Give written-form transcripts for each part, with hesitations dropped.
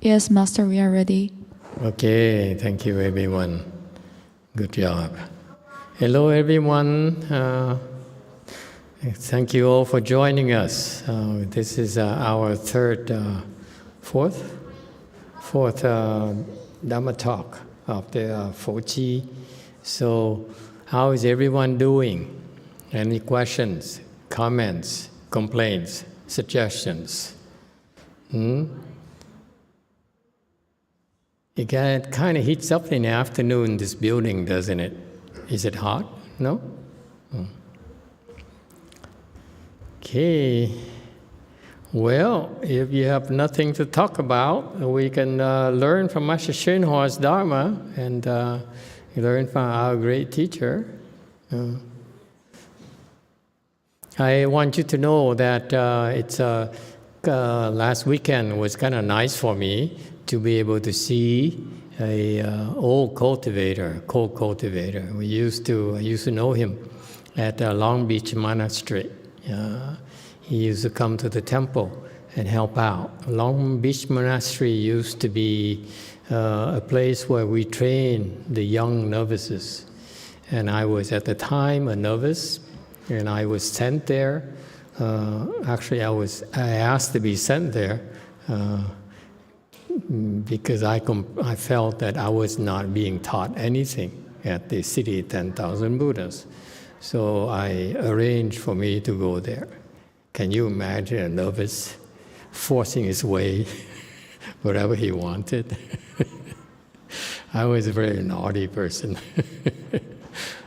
Yes, Master, we are ready. Okay, thank you everyone. Good job. Hello everyone. Thank you all for joining us. This is our fourth Dharma talk of the 4G. So how is everyone doing? Any questions, comments, complaints, suggestions? It kind of heats up in the afternoon, this building, doesn't it? Is it hot? No? Okay. Well, if you have nothing to talk about, we can learn from Master YongHua's Dharma and learn from our great teacher. I want you to know that last weekend was kind of nice for me to be able to see a old cultivator, coal cultivator. I used to know him at Long Beach Monastery. He used to come to the temple and help out. Long Beach Monastery used to be a place where we train the young novices. And I was at the time a novice, and I was sent there. Actually, I asked to be sent there because I felt that I was not being taught anything at the City 10,000 Buddhas. So I arranged for me to go there. Can you imagine a novice forcing his way wherever he wanted? I was a very naughty person,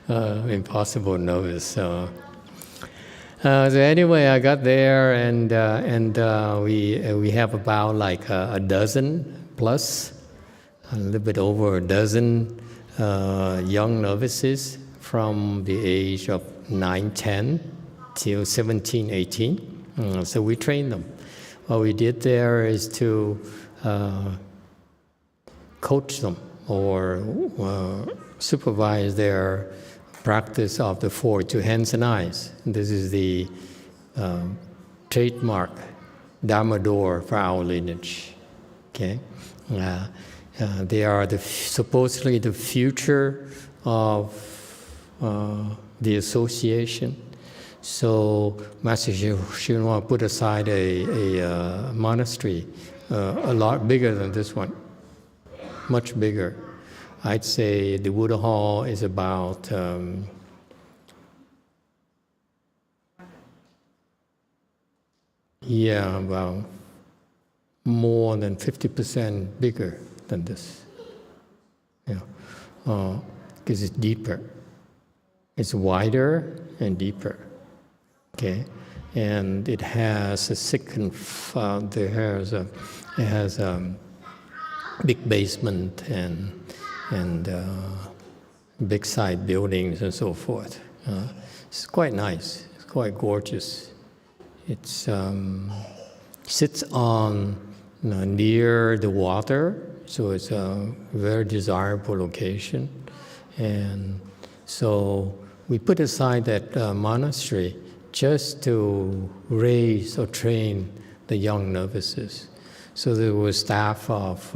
impossible novice. So anyway, I got there, and we have about like a dozen plus, a little bit over a dozen young novices from the age of 9, 10 till 17, 18. So we trained them. What we did there is to coach them or supervise their practice of the 4 to hands and eyes. This is the trademark Dharma door for our lineage. Okay, they are supposedly the future of the association. So Master YongHua put aside a monastery a lot bigger than this one, much bigger. I'd say the Buddha Hall is about about more than 50% bigger than this. Because it's deeper. It's wider and deeper. Okay, and it has a second. It has a big basement and big side buildings and so forth. It's quite nice. It's quite gorgeous. It sits on near the water, so it's a very desirable location. And so we put aside that monastery just to raise or train the young novices. So there was staff of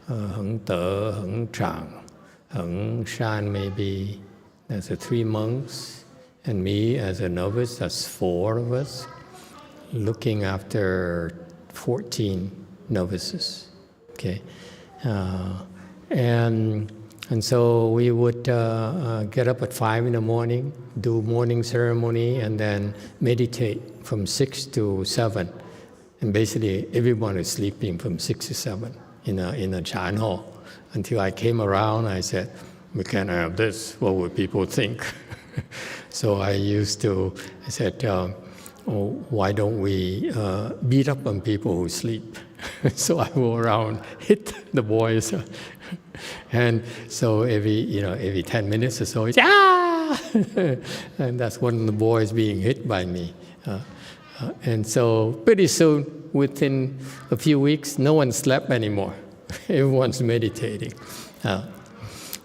Heng Te, Heng Chang, Heng Shan maybe, that's 3 monks, and me as a novice, that's 4 of us, looking after 14 novices. Okay, and so we would get up at 5 in the morning, do morning ceremony, and then meditate from 6 to 7. And basically, everyone is sleeping from 6 to 7 in a Chan hall. Until I came around, I said, we can't have this. What would people think? So I said, why don't we beat up on people who sleep? So I go around, hit the boys. And so every 10 minutes or so, it's and that's one of the boys being hit by me. And so pretty soon, within a few weeks, no one slept anymore. Everyone's meditating.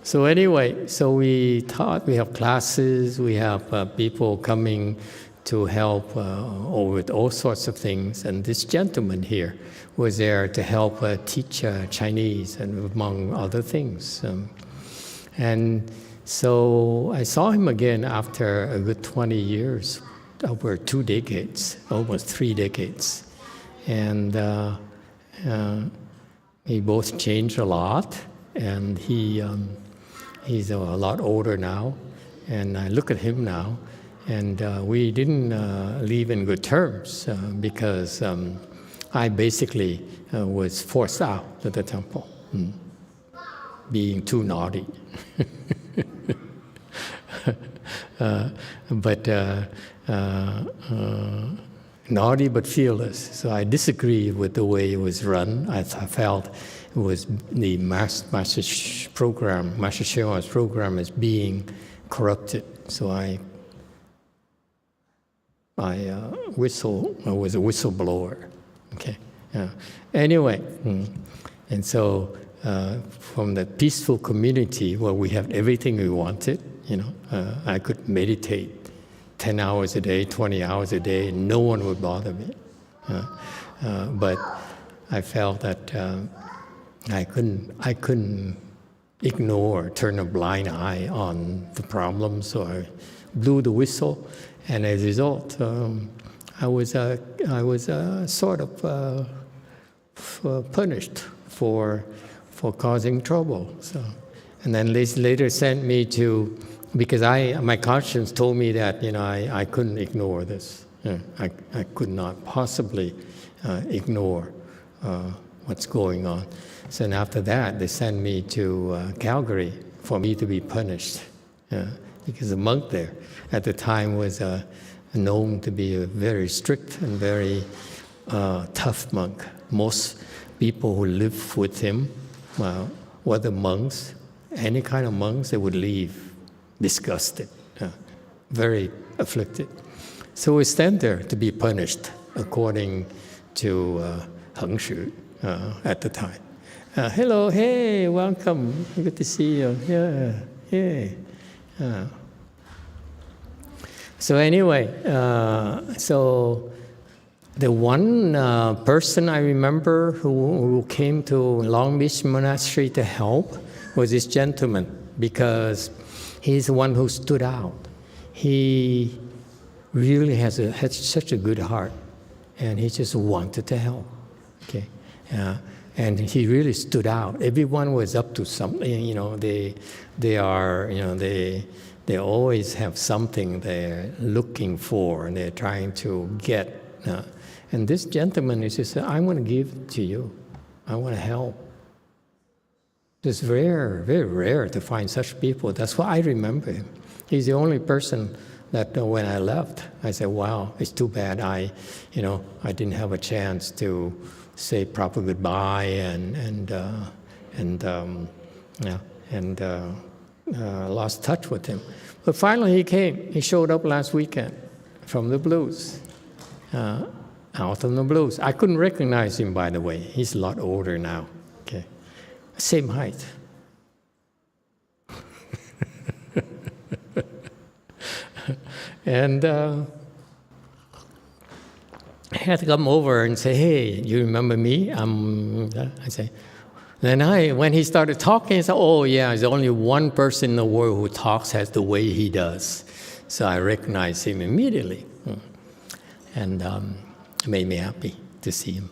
So anyway, so we taught, we have classes, we have people coming to help with all sorts of things. And this gentleman here was there to help teach Chinese and among other things. And so I saw him again after a good 20 years, over 2 decades, almost 3 decades. And we both changed a lot, and he's a lot older now. And I look at him now, and we didn't leave in good terms because I basically was forced out of the temple, being too naughty. But naughty but fearless. So I disagree with the way it was run. I felt it was the Master Shehua's program is being corrupted. So I was a whistleblower. Okay. Anyway, and so from the peaceful community where we have everything we wanted, I could meditate 10 hours a day, 20 hours a day, and no one would bother me. But I felt that I couldn't ignore, turn a blind eye on the problems, so I blew the whistle, and as a result, I was sort of punished for causing trouble. So, and then later sent me to, because my conscience told me that I couldn't ignore this. I could not possibly ignore what's going on. So and after that, they sent me to Calgary for me to be punished, because the monk there at the time was known to be a very strict and very tough monk. Most people who lived with him were the monks. Any kind of monks, they would leave disgusted, very afflicted. So we stand there to be punished according to Heng Shu at the time. Hello, hey, welcome, good to see you. Yeah. So anyway, so the one person I remember who came to Long Beach Monastery to help was this gentleman, because he's the one who stood out. He really had such a good heart, and he just wanted to help. Okay, and he really stood out. Everyone was up to something. They always have something they're looking for, and they're trying to get. And this gentleman is just said, "I want to give to you. I want to help." It's rare, very rare to find such people. That's why I remember him. He's the only person that when I left, I said, "Wow, it's too bad I didn't have a chance to say proper goodbye and lost touch with him." But finally, he came. He showed up last weekend from the blues, out of the blues. I couldn't recognize him, by the way. He's a lot older now. Okay, same height. And I had to come over and say, "Hey, you remember me?" I say. Then when he started talking, I said, "Oh yeah, there's only one person in the world who talks as the way he does." So I recognized him immediately, and it made me happy to see him.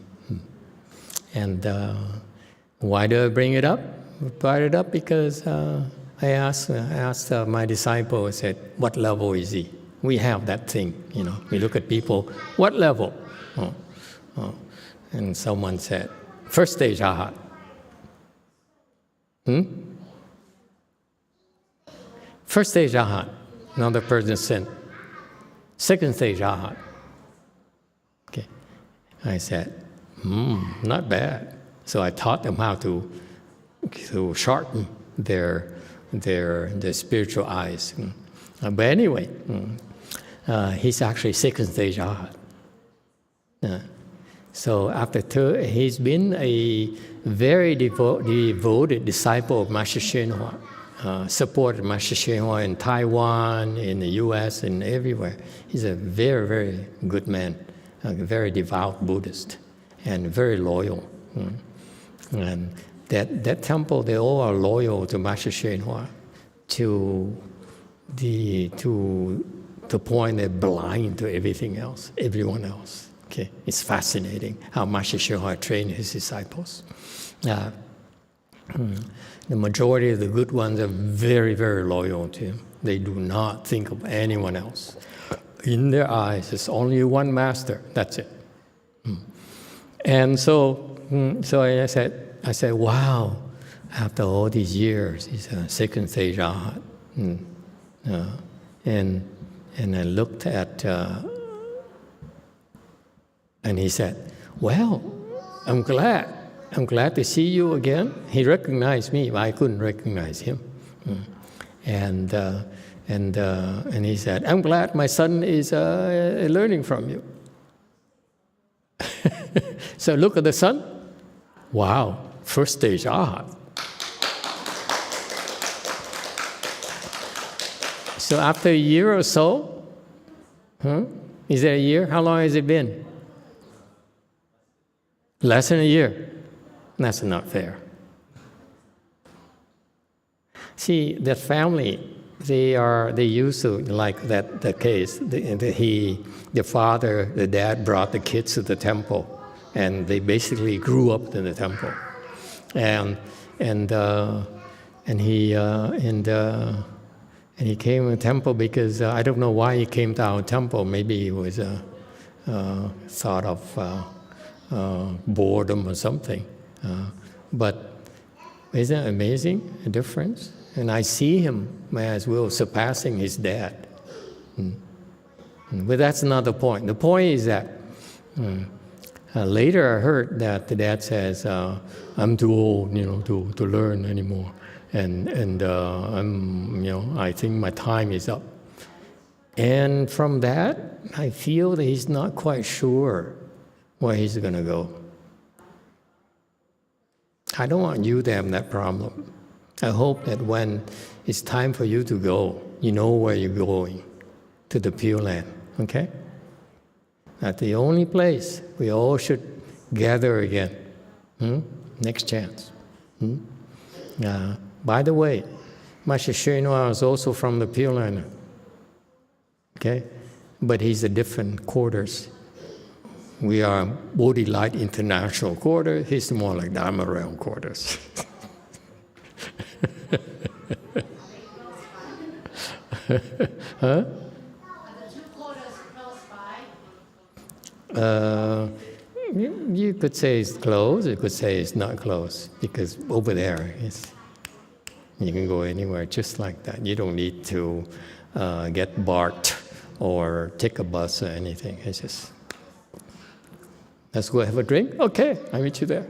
And why do I bring it up? I brought it up because I asked my disciple. I said, "What level is he?" We have that thing, We look at people, what level? And someone said, first stage Arhat. First stage Arhat. Another person said, second stage Arhat. Okay. I said, not bad. So I taught them how to sharpen their spiritual eyes. But anyway, he's actually second stage Arhat. So he's been a very devoted disciple of Master Shehua, supported Master Shehua in Taiwan, in the U.S., and everywhere. He's a very, very good man, a very devout Buddhist. and very loyal. And that temple, they all are loyal to Master YongHua, to the point they're blind to everything else, everyone else. Okay, it's fascinating how Master YongHua trained his disciples. The majority of the good ones are very, very loyal to him. They do not think of anyone else. In their eyes, there's only one master. That's it. And so I said, wow, after all these years, he's a second stage arhat. And I looked at, and he said, well, I'm glad to see you again. He recognized me, but I couldn't recognize him. And he said, I'm glad my son is learning from you. So look at the son. Wow, first stage arhat. So after a year or so, is it a year? How long has it been? Less than a year. That's not fair. See, that family, they used to like the case. The father, the dad brought the kids to the temple, and they basically grew up in the temple, and he came to the temple because I don't know why he came to our temple. Maybe he was thought of boredom or something. But isn't it amazing, the difference? And I see him as well surpassing his dad. But that's not the point. The point is that later I heard that the dad says, I'm too old, to learn anymore. And I think my time is up. And from that, I feel that he's not quite sure where he's going to go. I don't want you to have that problem. I hope that when it's time for you to go, you know where you're going, to the Pure Land, okay? That's the only place we all should gather again. Next chance. By the way, Master YongHua is also from the Pure Land, okay? But he's a different quarters. We are Bodhi Light International quarters. He's more like Dharma Realm quarters. Huh? Are the two quarters close by? You could say it's close. You could say it's not close because over there, you can go anywhere just like that. You don't need to get barked or take a bus or anything. It's just, let's go have a drink. Okay, I'll meet you there.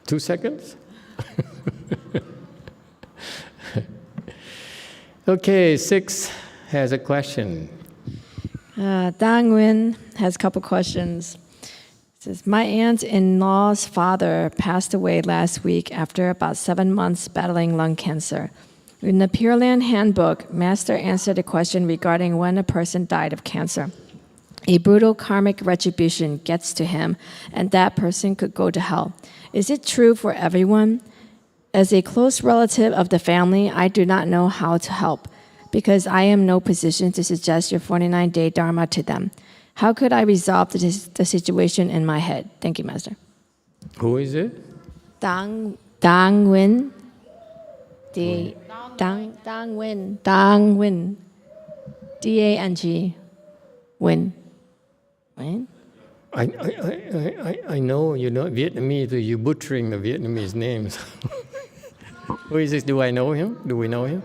2 seconds. Okay, 6 has a question. Dang Nguyen has a couple questions. It says, my aunt-in-law's father passed away last week after about 7 months battling lung cancer. In the Pure Land Handbook, Master answered a question regarding when a person died of cancer. A brutal karmic retribution gets to him, and that person could go to hell. Is it true for everyone? As a close relative of the family, I do not know how to help, because I am in no position to suggest your 49-day Dharma to them. How could I resolve the situation in my head? Thank you, Master. Who is it? Dang Nguyen. Dang Nguyen. D-A-N-G. Win. Win? I know you're not Vietnamese, you're butchering the Vietnamese names. Who is this? Do I know him? Do we know him?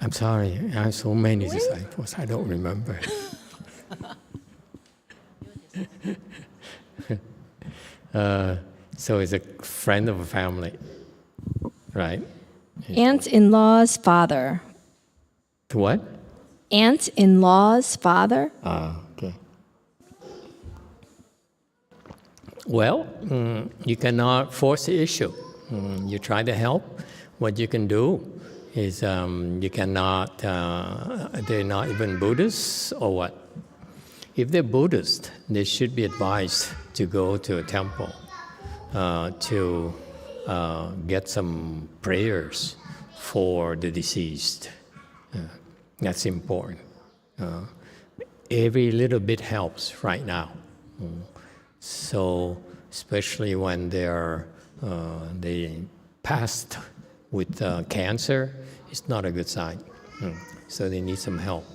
I'm sorry, I have so many disciples, I don't remember. So it's a friend of a family, right? Aunt-in-law's father. To what? Aunt-in-law's father? Okay. Well, you cannot force the issue. You try to help. What you can do is you cannot, they're not even Buddhists or what? if they're Buddhist, they should be advised to go to a temple to get some prayers for the deceased. That's important. Every little bit helps right now. So, especially when they passed with cancer, it's not a good sign. So they need some help.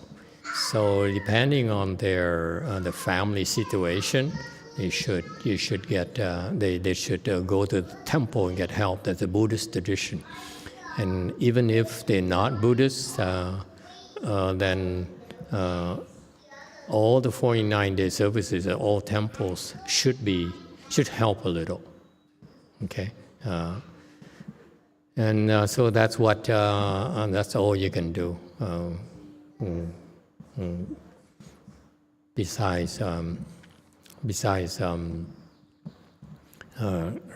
So depending on the family situation, they should go to the temple and get help. That's a Buddhist tradition. And even if they're not Buddhist, then all the 49-day services at all temples should help a little. Okay, and so that's all you can do. Besides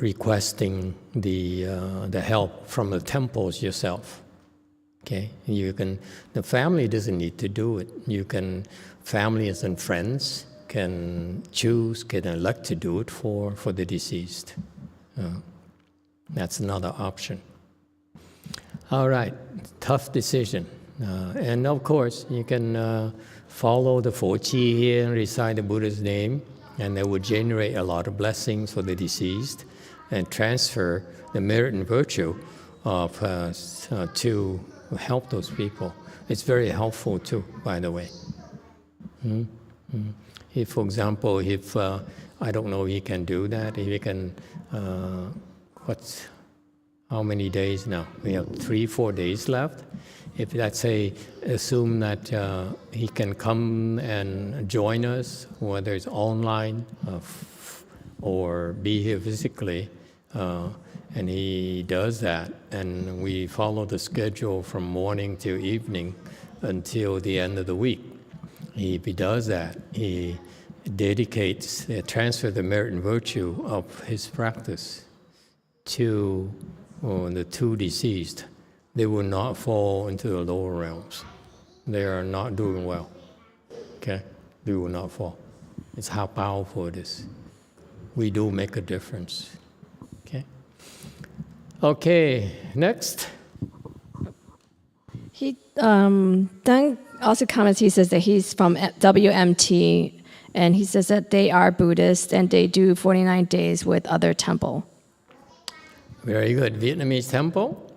requesting the help from the temples yourself. Okay, the family doesn't need to do it. Families and friends can elect to do it for the deceased. That's another option. All right, tough decision. And of course, you can follow the 4 qi here and recite the Buddha's name, and that would generate a lot of blessings for the deceased and transfer the merit and virtue to help those people. It's very helpful too, by the way. If, for example, I don't know if he can do that, if he can, how many days now? We have 3-4 days left. If, let's say, assume that he can come and join us, whether it's online or be here physically, and he does that, and we follow the schedule from morning to evening until the end of the week. If he does that, he transfers the merit and virtue of his practice to the 2 deceased. They will not fall into the lower realms. They are not doing well. Okay? They will not fall. It's how powerful it is. We do make a difference. Okay? Okay, next. Deng also comments, he says that he's from WMT, and he says that they are Buddhist and they do 49 days with other temple. Very good. Vietnamese temple,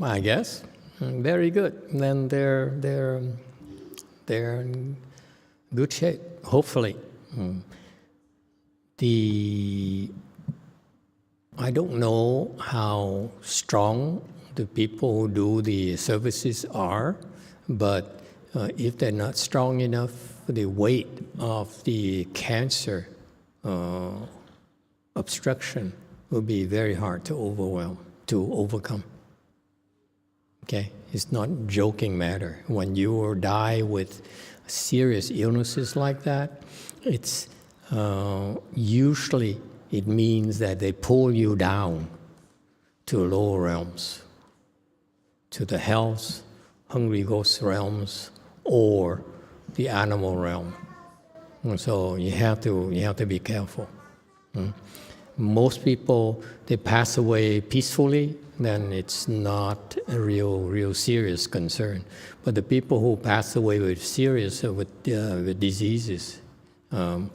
I guess. Very good. Then they're in good shape, hopefully. I don't know how strong the people who do the services are, but if they're not strong enough, the weight of the cancer obstruction will be very hard to overcome. Okay, it's not a joking matter. When you die with serious illnesses like that, it's usually it means that they pull you down to lower realms, to the hells, hungry ghost realms, or the animal realm. And so you have to be careful. Most people, they pass away peacefully, then it's not a real serious concern. But the people who pass away with diseases have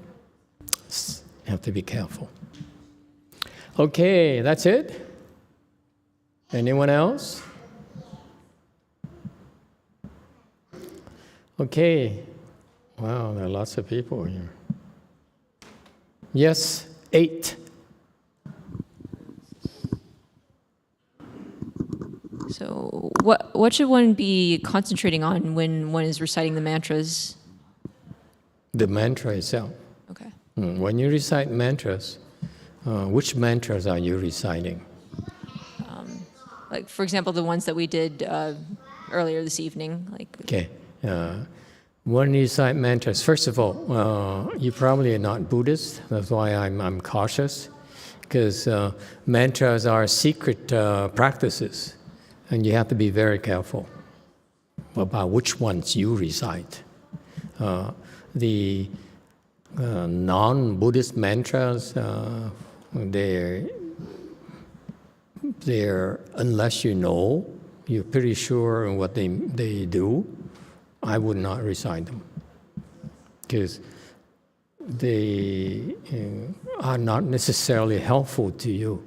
to be careful. Okay, that's it. Anyone else? Okay. Wow, there are lots of people here. Yes, 8. So what should one be concentrating on when one is reciting the mantras? The mantra itself. Okay. When you recite mantras, which mantras are you reciting? Like, for example, the ones that we did earlier this evening. Okay. When you recite mantras, first of all, you probably are not Buddhist. That's why I'm cautious, because mantras are secret practices. And you have to be very careful about which ones you recite. the non-Buddhist mantras, they're unless you know, you're pretty sure what they do, I would not recite them. Because they are not necessarily helpful to you.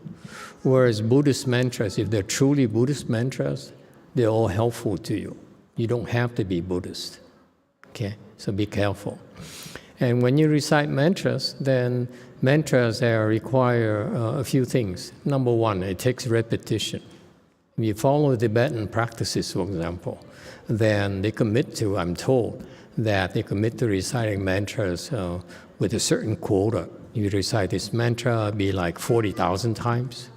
Whereas Buddhist mantras, if they're truly Buddhist mantras, they're all helpful to you. You don't have to be Buddhist. Okay, so be careful. And when you recite mantras, then mantras require a few things. Number one, it takes repetition. If you follow Tibetan practices, for example, then they commit to, I'm told, that they commit to reciting mantras with a certain quota. You recite this mantra, be like 40,000 times.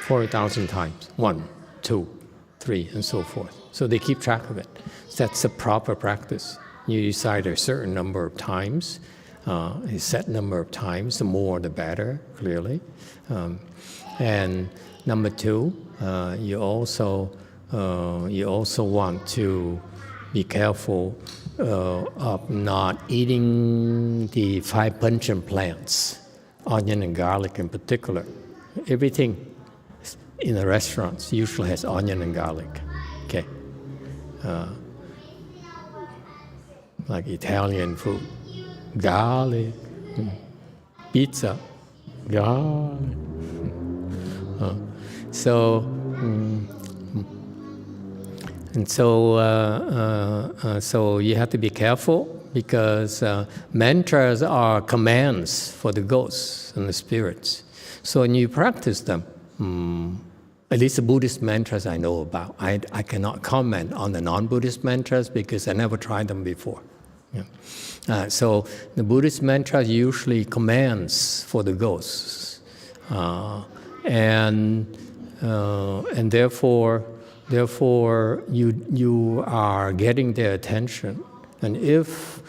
40,000 times. 1, 2, 3, and so forth. So they keep track of it. That's a proper practice. You recite a certain number of times, a set number of times. The more, the better, clearly. And number two, you also want to be careful of not eating the 5 pungent plants, onion and garlic in particular. Everything in the restaurants usually has onion and garlic. Okay, like Italian food, garlic, pizza, garlic. So you have to be careful because mantras are commands for the ghosts and the spirits. So when you practice them, at least the Buddhist mantras I know about, I cannot comment on the non-Buddhist mantras because I never tried them before. Yeah. So the Buddhist mantras usually commands for the ghosts, and therefore you are getting their attention. And if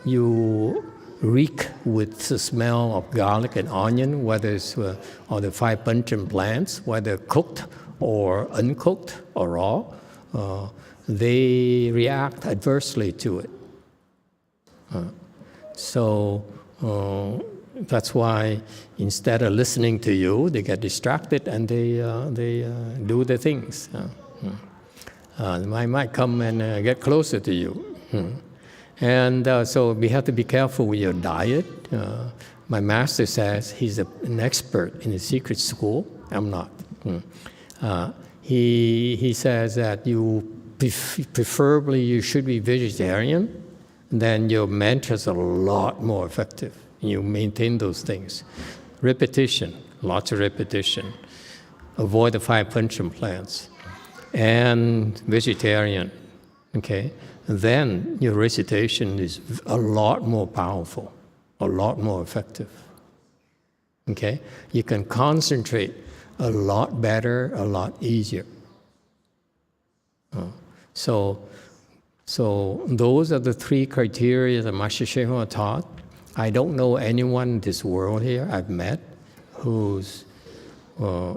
you reek with the smell of garlic and onion, whether it's or the 5 pungent plants, whether cooked or uncooked or raw, they react adversely to it. So that's why instead of listening to you, they get distracted and they do the things. They might come and get closer to you. And so we have to be careful with your diet. My master says he's an expert in the secret school. I'm not. He says that preferably you should be vegetarian. Then your mantras are a lot more effective. You maintain those things. Repetition, lots of repetition. Avoid the 5 pungent plants. And vegetarian, okay? And then your recitation is a lot more powerful, a lot more effective, okay? You can concentrate a lot better, a lot easier. So those are the 3 criteria that Master YongHua taught. I don't know anyone in this world here I've met who's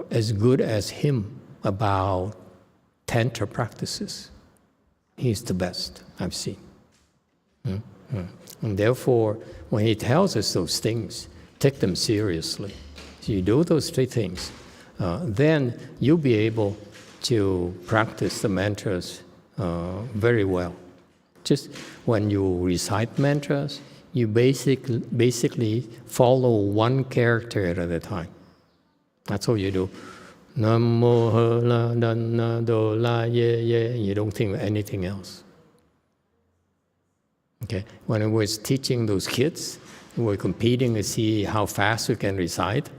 as good as him about Tantra practices. He's the best I've seen. And therefore, when he tells us those things, take them seriously. So you do those 3 things, then you'll be able to practice the mantras very well. Just when you recite mantras, you basically follow one character at a time. That's all you do. Namo la danna do la ye ye. You don't think of anything else. Okay. When I was teaching those kids, we were competing to see how fast we can recite.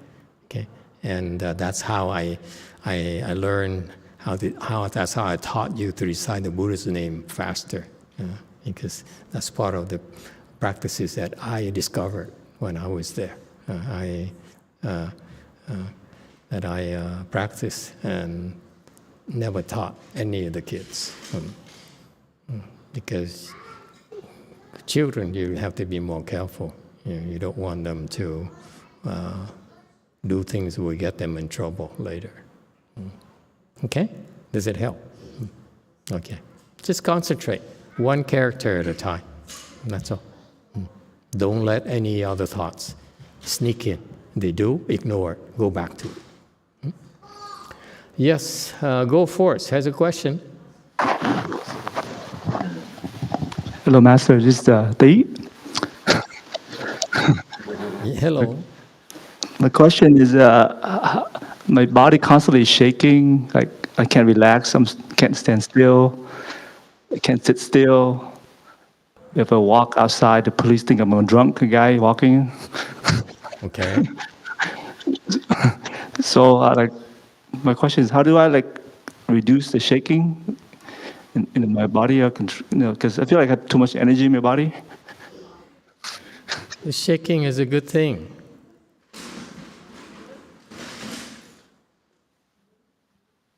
Okay. And that's how I learned that's how I taught you to recite the Buddha's name faster, because that's part of the practices that I discovered when I was there. That I practiced and never taught any of the kids, because children, you have to be more careful. You don't want them to do things that will get them in trouble later. Okay? Does it help? Okay. Just concentrate. One character at a time. That's all. Don't let any other thoughts sneak in. They do, ignore it. Go back to it. Yes, go forth. Has a question? Hello, Master. This is Tei. Hello. My question is, my body constantly shaking. Like I can't relax. Can't stand still. I can't sit still. If I walk outside, the police think I'm a drunk guy walking. Okay. So, my question is, how do I reduce the shaking in my body? Because I feel like I have too much energy in my body. The shaking is a good thing.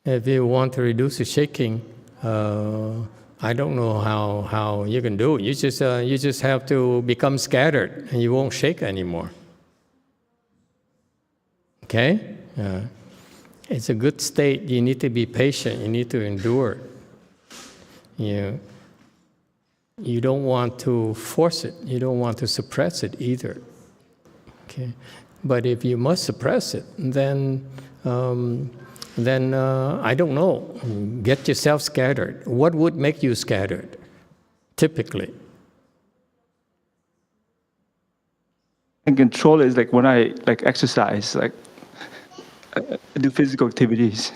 If you want to reduce the shaking, I don't know how you can do it. You just have to become scattered, and you won't shake anymore. Okay? It's a good state. You need to be patient. You need to endure. You don't want to force it. You don't want to suppress it either. Okay? But if you must suppress it, then I don't know. Get yourself scattered. What would make you scattered, typically? And control is like when I exercise, I do physical activities.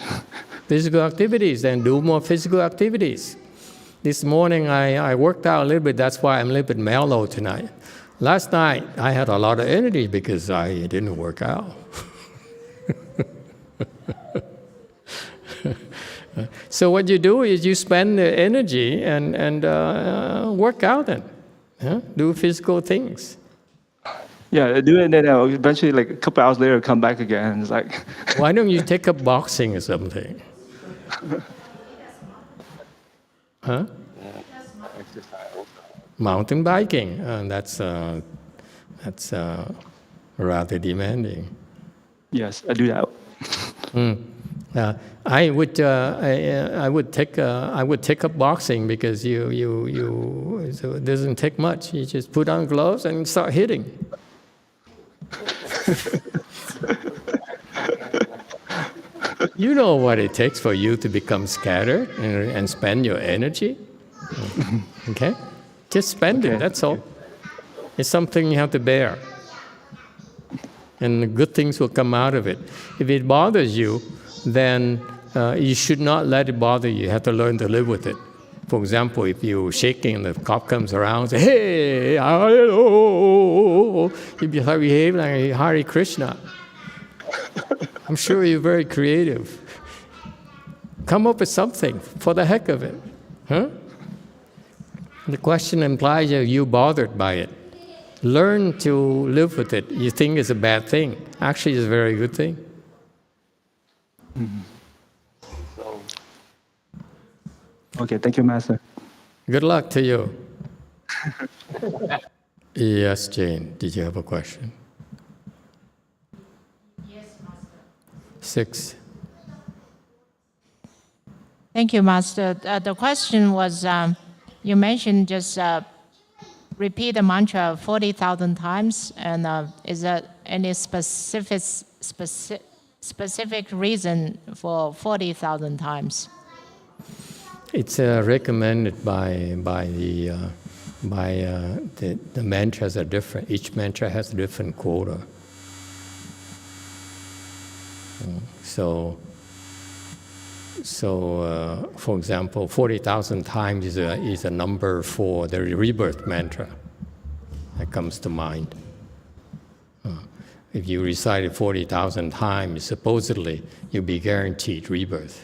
Physical activities, then do more physical activities. This morning I worked out a little bit. That's why I'm a little bit mellow tonight. Last night I had a lot of energy because I didn't work out. So what you do is you spend the energy and work out and do physical things. Yeah, I do it, and then eventually, a couple hours later, come back again. It's like, Why don't you take up boxing or something? Huh? Mountain biking. That's rather demanding. yes, I do that. I would take up boxing because so it doesn't take much. You just put on gloves and start hitting. You know what it takes for you to become scattered and spend your energy. Okay, just spend it. That's all. It's something you have to bear, and the good things will come out of it. If it bothers you, then you should not let it bother you. You have to learn to live with it. For example, if you're shaking and the cop comes around and says, "Hey, hello," you behave like Hare Krishna. I'm sure you're very creative. Come up with something for the heck of it. Huh? The question implies that you're bothered by it. Learn to live with it. You think it's a bad thing. Actually, it's a very good thing. Okay, thank you, Master. Good luck to you. Yes, Jane, did you have a question? Yes, Master. 6. Thank you, Master. The question was, you mentioned just repeat the mantra 40,000 times, and is there any specific reason for 40,000 times? It's recommended by the mantras are different. Each mantra has a different quota. So, for example, 40,000 times is a number for the rebirth mantra that comes to mind. If you recite it 40,000 times, supposedly you'll be guaranteed rebirth.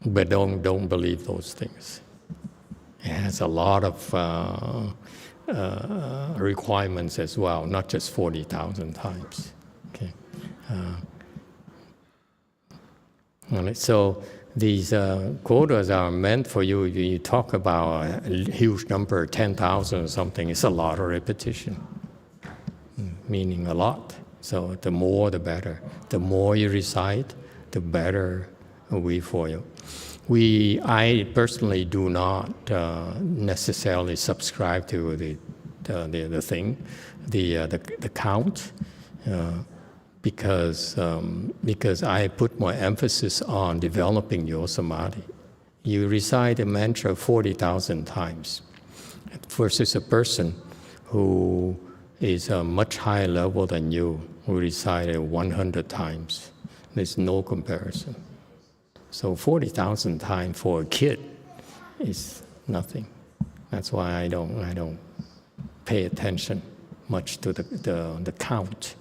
But don't believe those things. It has a lot of requirements as well, not just 40,000 times. Okay. So these quotas are meant for you. You talk about a huge number, 10,000 or something. It's a lot of repetition, meaning a lot. So the more, the better. The more you recite, the better will be for you. I personally do not necessarily subscribe to the count, because I put more emphasis on developing your samadhi. You recite a mantra 40,000 times versus a person who is a much higher level than you, who recite it 100 times. There's no comparison. So 40,000 times for a kid is nothing. That's why I don't pay attention much to the count.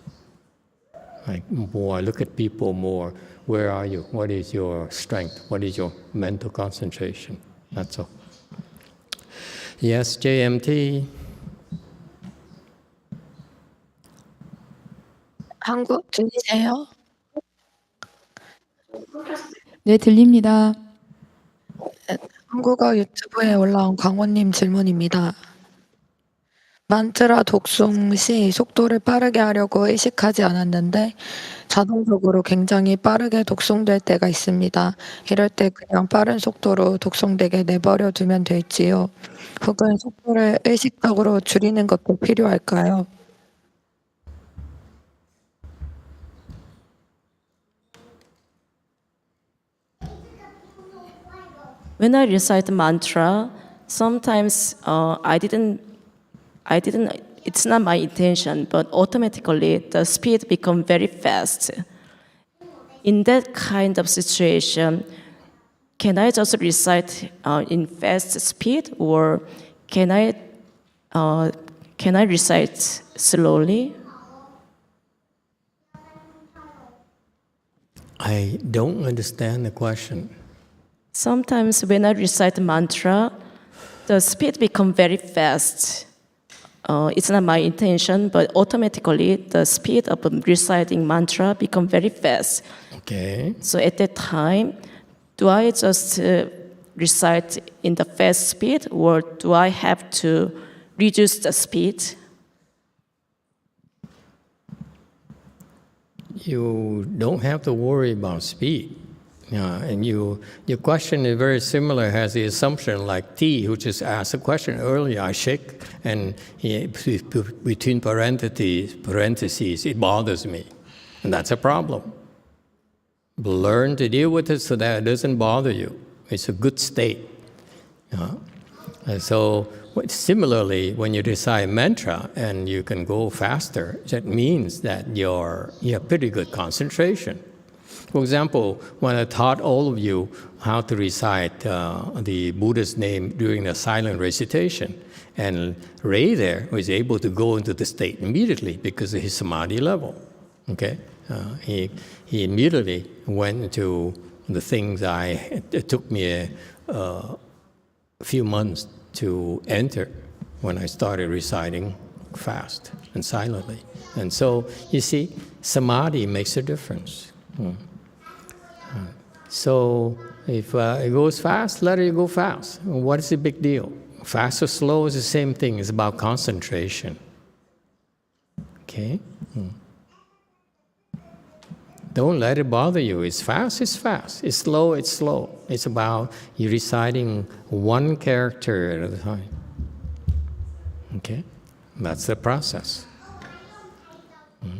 I look at people more. Where are you? What is your strength? What is your mental concentration? That's all. Yes, JMT. 한국 들리세요? 네, 들립니다. 한국어 유튜브에 올라온 광원님 질문입니다. 만트라 독송 시 속도를 빠르게 하려고 의식하지 않았는데 자동적으로 굉장히 빠르게 독송될 때가 있습니다. 이럴 때 그냥 빠른 속도로 독송되게 내버려 두면 될지요? 혹은 속도를 의식적으로 줄이는 것도 필요할까요? When I recite mantra, sometimes it's not my intention, but automatically the speed become very fast. In that kind of situation, can I just recite in fast speed, or can I recite slowly? I don't understand the question. Sometimes when I recite mantra, the speed become very fast. It's not my intention, but automatically the speed of reciting mantra become very fast. Okay. So at that time, do I just recite in the fast speed, or do I have to reduce the speed? You don't have to worry about speed. And your question is very similar, has the assumption like T, who just asked a question earlier. I shake, and between parentheses, it bothers me. And that's a problem. Learn to deal with it so that it doesn't bother you. It's a good state. And so similarly, when you recite mantra and you can go faster, that means that you have pretty good concentration. For example, when I taught all of you how to recite the Buddha's name during the silent recitation, and Ray there was able to go into the state immediately because of his samadhi level. Okay, he immediately went into the things it took me a few months to enter when I started reciting fast and silently. And so you see, samadhi makes a difference. So if it goes fast, let it go fast. What is the big deal? Fast or slow is the same thing. It's about concentration. Okay? Don't let it bother you. It's fast, it's fast. It's slow, it's slow. It's about you reciting one character at a time. Okay? That's the process.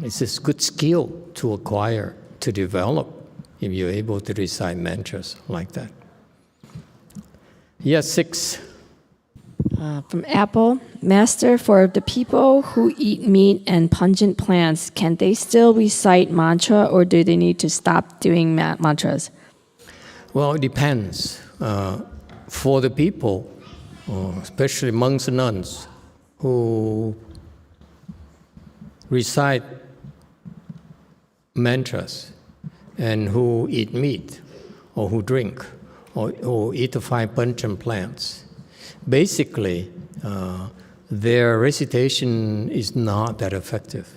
It's a good skill to acquire, to develop, if you're able to recite mantras like that. Yes, 6. From Apple, Master, for the people who eat meat and pungent plants, can they still recite mantra, or do they need to stop doing mantras? Well, it depends. For the people, especially monks and nuns, who recite mantras, and who eat meat, or who drink, or eat the 5 pungent plants. Basically, their recitation is not that effective.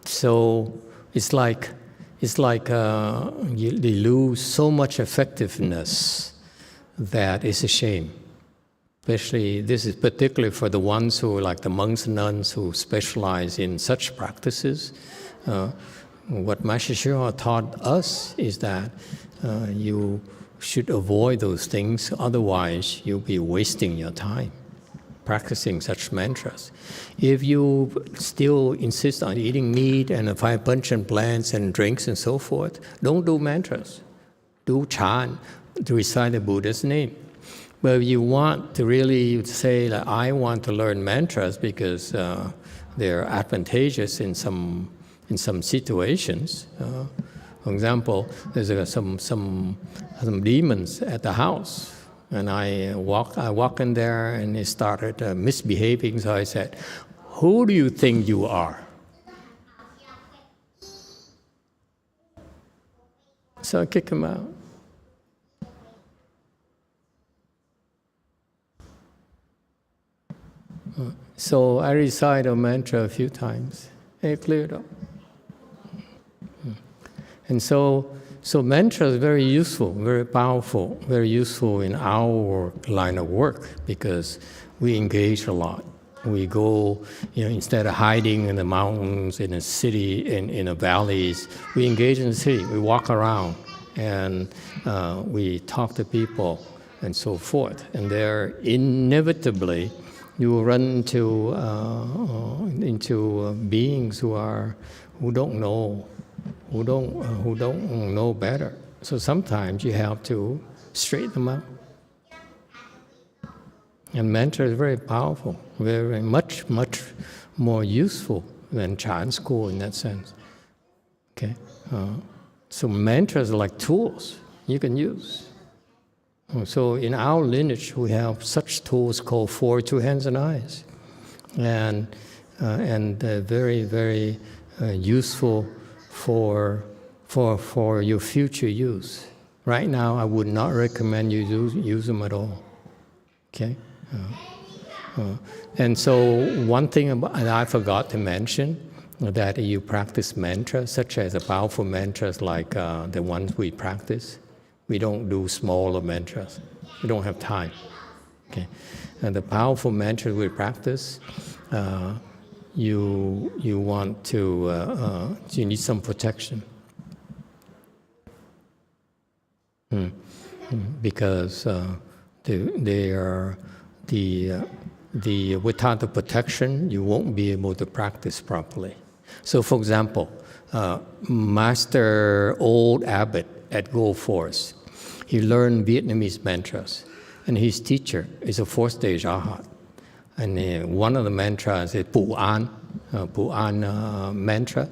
So it's like they lose so much effectiveness that it's a shame. Especially, this is particularly for the ones who, like the monks and nuns who specialize in such practices. What Master YongHua taught us is that you should avoid those things. Otherwise, you'll be wasting your time practicing such mantras. If you still insist on eating meat and a bunch of plants and drinks and so forth, don't do mantras. Do chant to recite the Buddha's name. But if you want to really say that I want to learn mantras because they're advantageous in some situations. For example, there's some demons at the house. And I walk in there and they started misbehaving. So I said, "Who do you think you are?" So I kicked him out. So I recite a mantra a few times. And it cleared up. And so mantra is very useful, very powerful, very useful in our line of work because we engage a lot. We go, instead of hiding in the mountains, in a city, in the valleys, we engage in the city. We walk around and we talk to people and so forth. And there inevitably you will run into beings who don't know. Who don't know better. So sometimes you have to straighten them out. And mantra is very powerful, very much more useful than chant school in that sense. Okay, so mantras are like tools you can use. So in our lineage, we have such tools called 4 2 hands and eyes, and very very useful for your future use. Right now, I would not recommend you use them at all. Okay, and so one thing I forgot to mention that you practice mantras, such as the powerful mantras like the ones we practice. We don't do smaller mantras. We don't have time. Okay, and the powerful mantras we practice. You want to you need some protection because they are without the protection you won't be able to practice properly. So, for example, Master Old Abbot at Gold Forest, he learned Vietnamese mantras, and his teacher is a 4th-stage Arhat. And one of the mantras is Pu An mantra,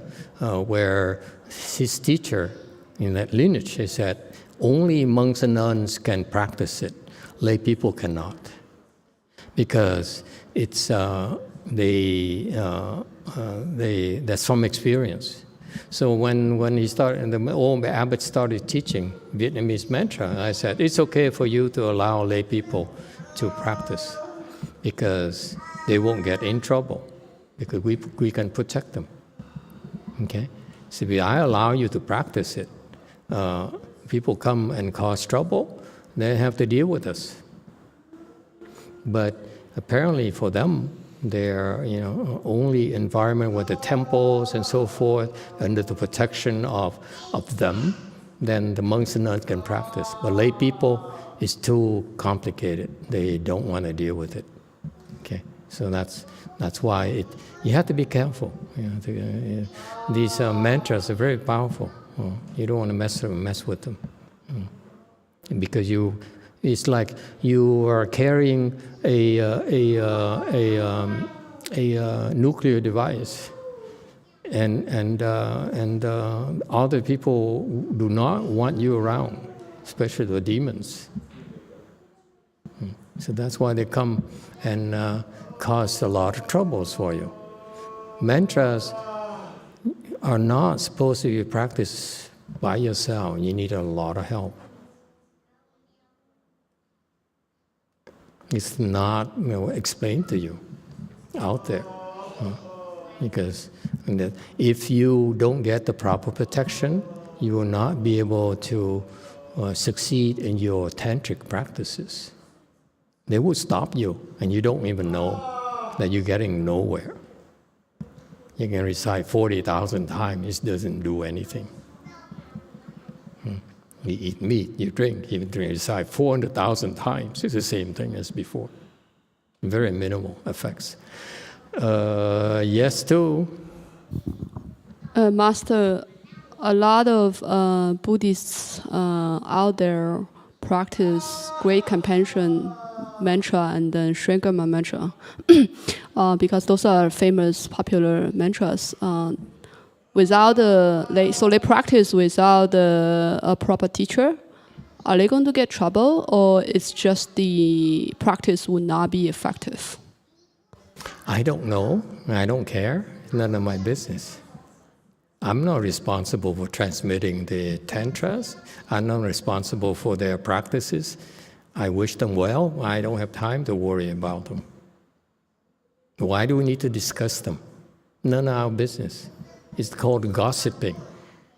where his teacher in that lineage, he said, only monks and nuns can practice it, lay people cannot. Because it's, that's from experience. So when he started, and the old abbot started teaching Vietnamese mantra, I said, it's okay for you to allow lay people to practice, because they won't get in trouble, because we can protect them. Okay? So if I allow you to practice it, people come and cause trouble, they have to deal with us. But apparently for them, their only environment with the temples and so forth, under the protection of them, then the monks and nuns can practice. But lay people, it's too complicated. They don't want to deal with it. Okay, so that's why you have to be careful. These mantras are very powerful. You don't want to mess with them, because it's like you are carrying a nuclear device, and other people do not want you around, especially the demons. So that's why they come and cause a lot of troubles for you. Mantras are not supposed to be practiced by yourself. You need a lot of help. It's not explained to you out there. Because if you don't get the proper protection, you will not be able to succeed in your tantric practices. They will stop you, and you don't even know that you're getting nowhere. You can recite 40,000 times, it doesn't do anything. You eat meat, you drink, you recite 400,000 times. It's the same thing as before. Very minimal effects. Yes, too. Master, a lot of Buddhists out there practice great compassion mantra and then Shrinkama mantra because those are famous, popular mantras. Without so they practice without a proper teacher. Are they going to get trouble, or it's just the practice would not be effective? I don't know. I don't care. It's none of my business. I'm not responsible for transmitting the tantras. I'm not responsible for their practices. I wish them well. I don't have time to worry about them. Why do we need to discuss them? None of our business. It's called gossiping.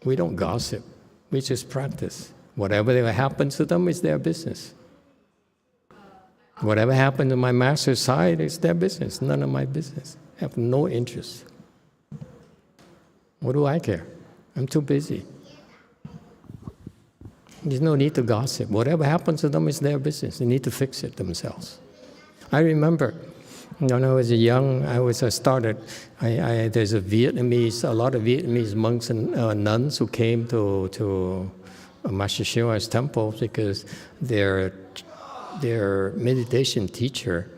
We don't gossip. We just practice. Whatever happens to them is their business. Whatever happened to my master's side is their business. None of my business. I have no interest. What do I care? I'm too busy. There's no need to gossip. Whatever happens to them is their business. They need to fix it themselves. I remember when I was young, there's a lot of Vietnamese monks and nuns who came to Master Hsu's temple because their meditation teacher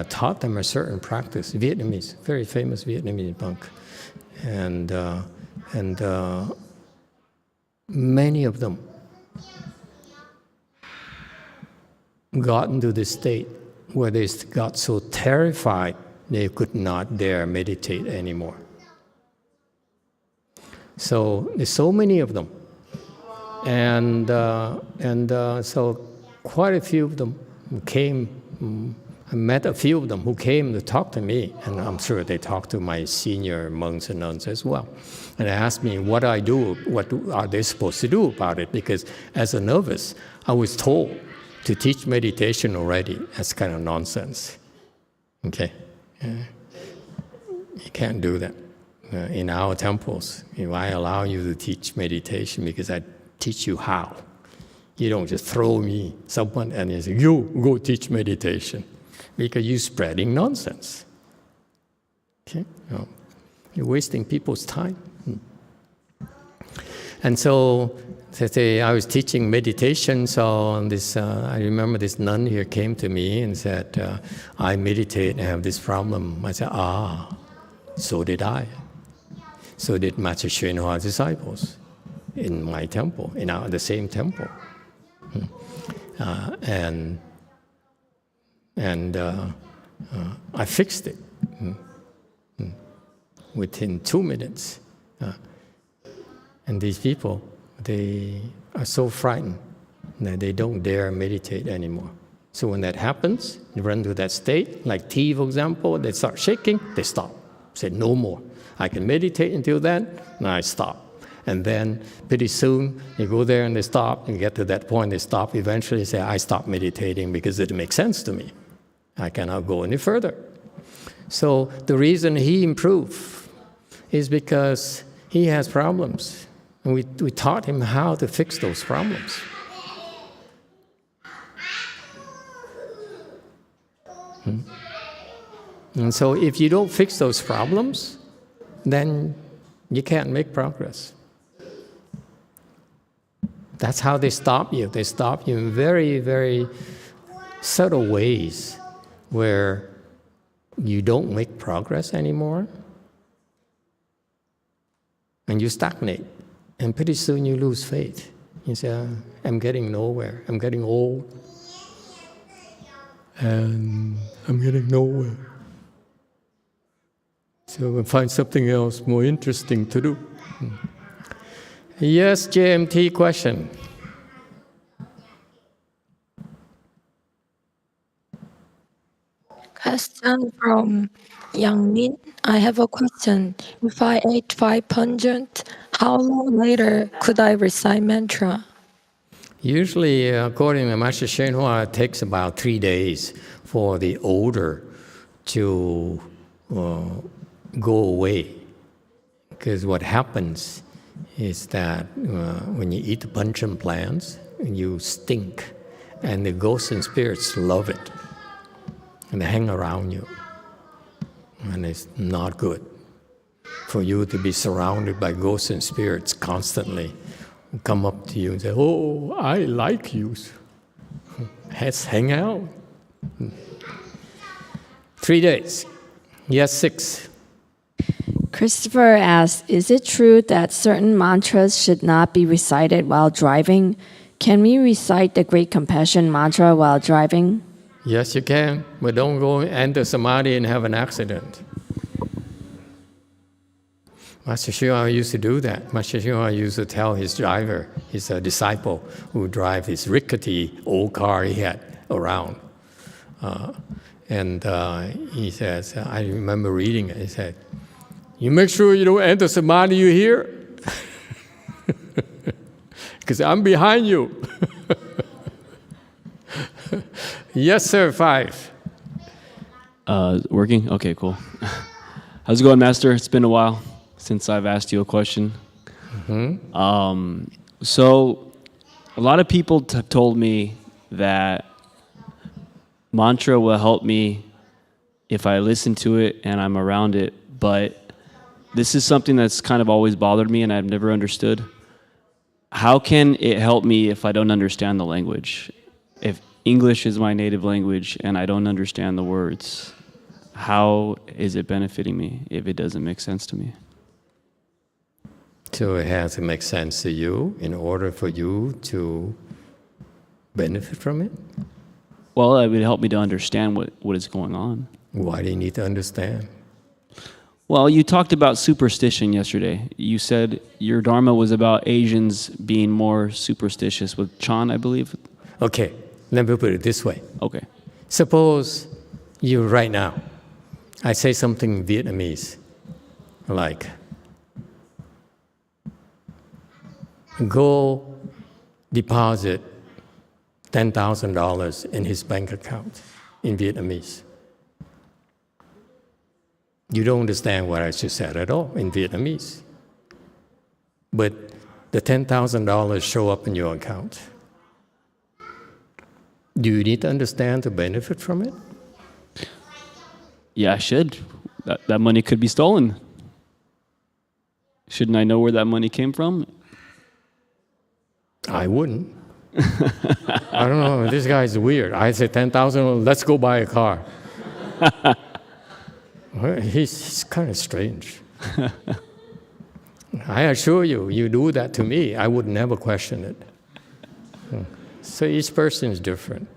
taught them a certain practice. Vietnamese, very famous Vietnamese monk, and many of them got into this state where they got so terrified they could not dare meditate anymore. So there's so many of them, and so quite a few of them came. I met a few of them who came to talk to me, and I'm sure they talked to my senior monks and nuns as well. And they asked me what I do, are they supposed to do about it? Because as a novice, I was told to teach meditation already. That's kind of nonsense. Okay? You can't do that. In our temples, I allow you to teach meditation because I teach you how. You don't just throw me someone and you say, you go teach meditation. Because you're spreading nonsense. Okay? You're wasting people's time. And so I was teaching meditation, so I remember this nun here came to me and said, I meditate and have this problem. I said, so did I. So did Master YongHua's disciples in my temple, in the same temple. And I fixed it within 2 minutes. And these people, they are so frightened that they don't dare meditate anymore. So when that happens, they run to that state, like tea, for example, they start shaking, they stop. Say, no more. I can meditate until then, and I stop. And then pretty soon, they go there and they stop, and get to that point, they stop. Eventually say, I stop meditating because it makes sense to me. I cannot go any further. So the reason he improved is because he has problems. And we taught him how to fix those problems. And so if you don't fix those problems, then you can't make progress. That's how they stop you. They stop you in very, very subtle ways where you don't make progress anymore and you stagnate. And pretty soon you lose faith. You say, I'm getting nowhere. I'm getting old. And I'm getting nowhere. So we'll find something else more interesting to do. Yes, JMT question. Question from Yang Min. I have a question. If I ate 5 pungent, how long later could I recite mantra? Usually, according to Master YongHua, it takes about 3 days for the odor to go away. Because what happens is that when you eat bunchen plants, you stink, and the ghosts and spirits love it, and they hang around you, and it's not good for you to be surrounded by ghosts and spirits constantly, come up to you and say, "Oh, I like you. Let's hang out." 3 days. Yes, 6. Christopher asked, is it true that certain mantras should not be recited while driving? Can we recite the Great Compassion mantra while driving? Yes, you can, but don't go enter samadhi and have an accident. Master Hsuan used to do that. Master Hsuan used to tell his driver, his disciple who drive his rickety old car he had around. He says, I remember reading it, he said, "You make sure you don't enter samadhi, you hear? Because I'm behind you." Yes, sir, 5. Working? Okay, cool. How's it going, Master? It's been a while since I've asked you a question. So, a lot of people have told me that mantra will help me if I listen to it and I'm around it, but this is something that's kind of always bothered me and I've never understood. How can it help me if I don't understand the language? If English is my native language and I don't understand the words, how is it benefiting me if it doesn't make sense to me? So it has to make sense to you in order for you to benefit from it? Well, it would help me to understand what is going on. Why do you need to understand? Well, you talked about superstition yesterday. You said your Dharma was about Asians being more superstitious with Chan, I believe. Okay, let me put it this way. Okay. Suppose you right now, I say something in Vietnamese, like, go deposit $10,000 in his bank account in Vietnamese. You don't understand what I just said at all in Vietnamese. But the $10,000 show up in your account. Do you need to understand to benefit from it? Yeah, I should. That money could be stolen. Shouldn't I know where that money came from? I wouldn't. I don't know, this guy's weird. I say 10,000, let's go buy a car. He's kind of strange. I assure you, you do that to me, I would never question it. So each person is different.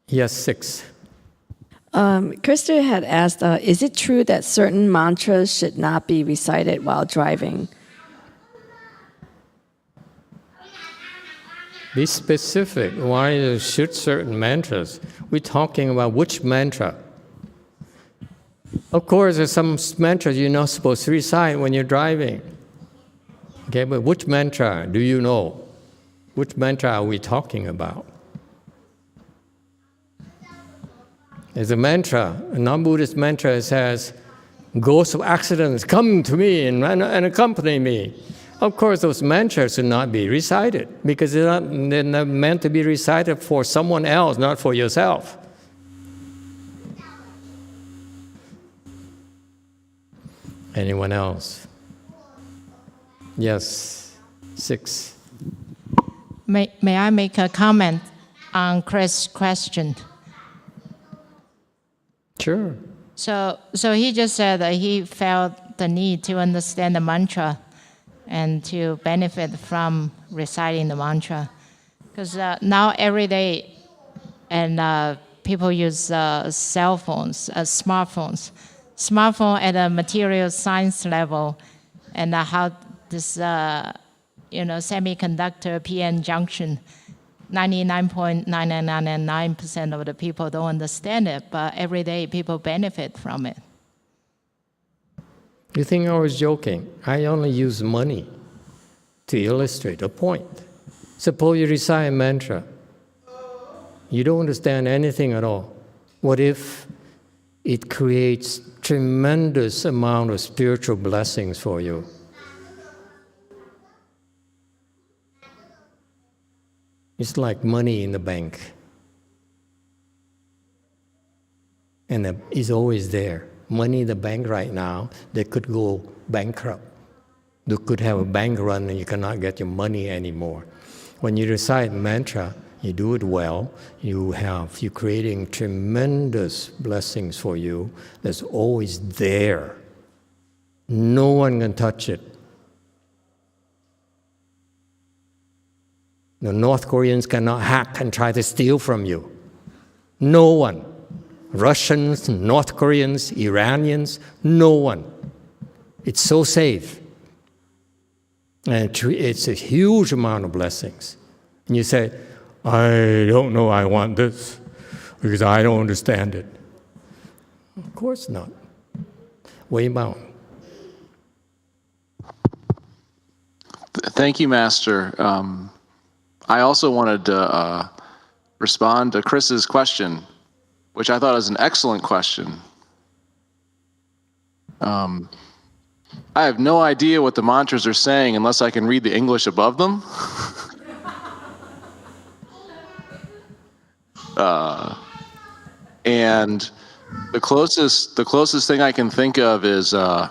Yes, 6. Krista had asked, is it true that certain mantras should not be recited while driving? Be specific. Why should certain mantras? We're talking about which mantra. Of course, there's some mantras you're not supposed to recite when you're driving. Okay, but which mantra do you know? Which mantra are we talking about? There's a mantra, a non-Buddhist mantra that says, "Ghosts of accidents, come to me and accompany me." Of course, those mantras should not be recited because they're not meant to be recited for someone else, not for yourself. Anyone else? Yes, 6. May I make a comment on Chris' question? Sure. So he just said that he felt the need to understand the mantra and to benefit from reciting the mantra. Because now every day, and people use cell phones, smartphones. Smartphone at a material science level, and how this semiconductor PN junction, 99.9999% of the people don't understand it, but every day people benefit from it. You think I was joking? I only use money to illustrate a point. Suppose you recite a mantra. You don't understand anything at all. What if it creates tremendous amount of spiritual blessings for you. It's like money in the bank. And it's always there. Money in the bank right now, they could go bankrupt. You could have a bank run and you cannot get your money anymore. When you recite mantra, you do it well, you're creating tremendous blessings for you that's always there. No one can touch it. The North Koreans cannot hack and try to steal from you. No one. Russians, North Koreans, Iranians, no one. It's so safe. And it's a huge amount of blessings. And you say, I don't know I want this because I don't understand it. Of course not. Way bound. Thank you, Master. I also wanted to respond to Chris's question, which I thought was an excellent question. I have no idea what the mantras are saying unless I can read the English above them. And the closest thing I can think of is I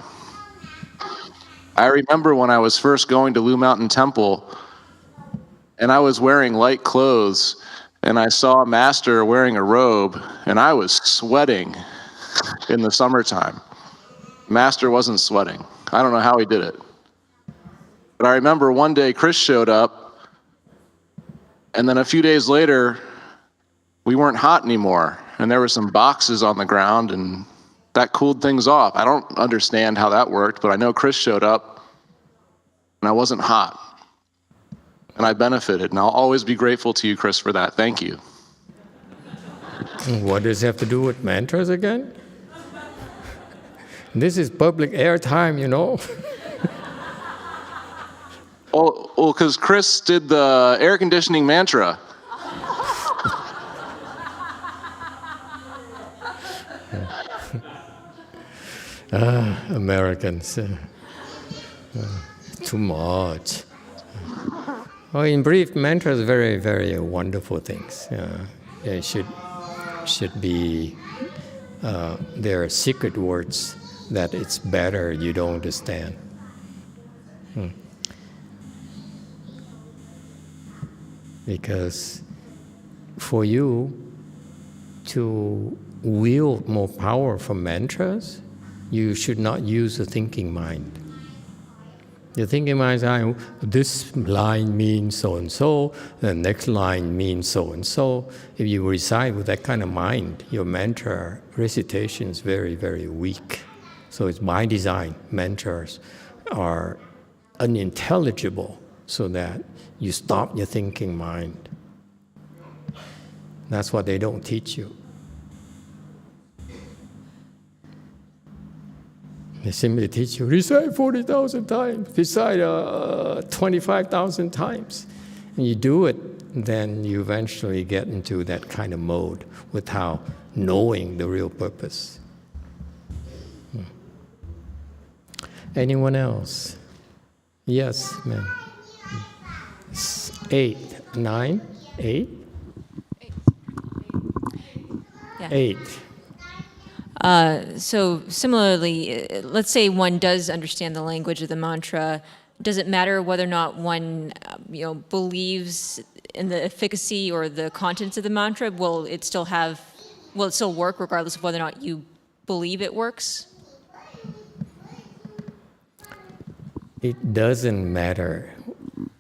remember when I was first going to Lu Mountain Temple, and I was wearing light clothes, and I saw a master wearing a robe, and I was sweating in the summertime. Master wasn't sweating. I don't know how he did it. But I remember one day Chris showed up, and then a few days later, we weren't hot anymore, and there were some boxes on the ground, and that cooled things off. I don't understand how that worked, but I know Chris showed up, and I wasn't hot. And I benefited, and I'll always be grateful to you, Chris, for that. Thank you. What does it have to do with mantras again? This is public airtime, you know. Well, because Chris did the air conditioning mantra. Americans, too much. Well, in brief, mantras are very, very wonderful things. They should be, they're secret words that it's better you don't understand. Because for you to wield more power from mantras, you should not use the thinking mind. The thinking mind is, this line means so-and-so, the next line means so-and-so. If you recite with that kind of mind, your mantra recitation is very, very weak. So it's by design, mantras are unintelligible so that you stop your thinking mind. That's what they don't teach you. They simply teach you, recite 40,000 times, recite 25,000 times. And you do it, then you eventually get into that kind of mode without knowing the real purpose. Anyone else? Yes, ma'am. 8, 9, 8? Yeah. 8. So similarly, let's say one does understand the language of the mantra. Does it matter whether or not one, believes in the efficacy or the contents of the mantra? Will it still work regardless of whether or not you believe it works? It doesn't matter.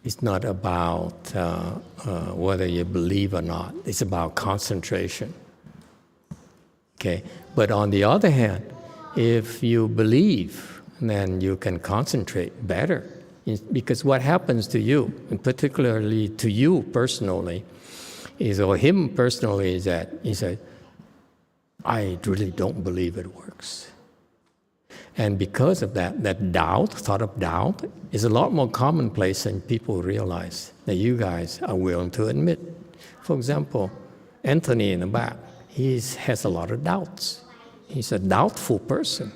It's not about whether you believe or not. It's about concentration. Okay. But on the other hand, if you believe, then you can concentrate better. Because what happens to you, and particularly to you personally, or him personally, is that he said, I really don't believe it works. And because of that thought of doubt, is a lot more commonplace than people realize, that you guys are willing to admit. For example, Anthony in the back, he has a lot of doubts. He's a doubtful person.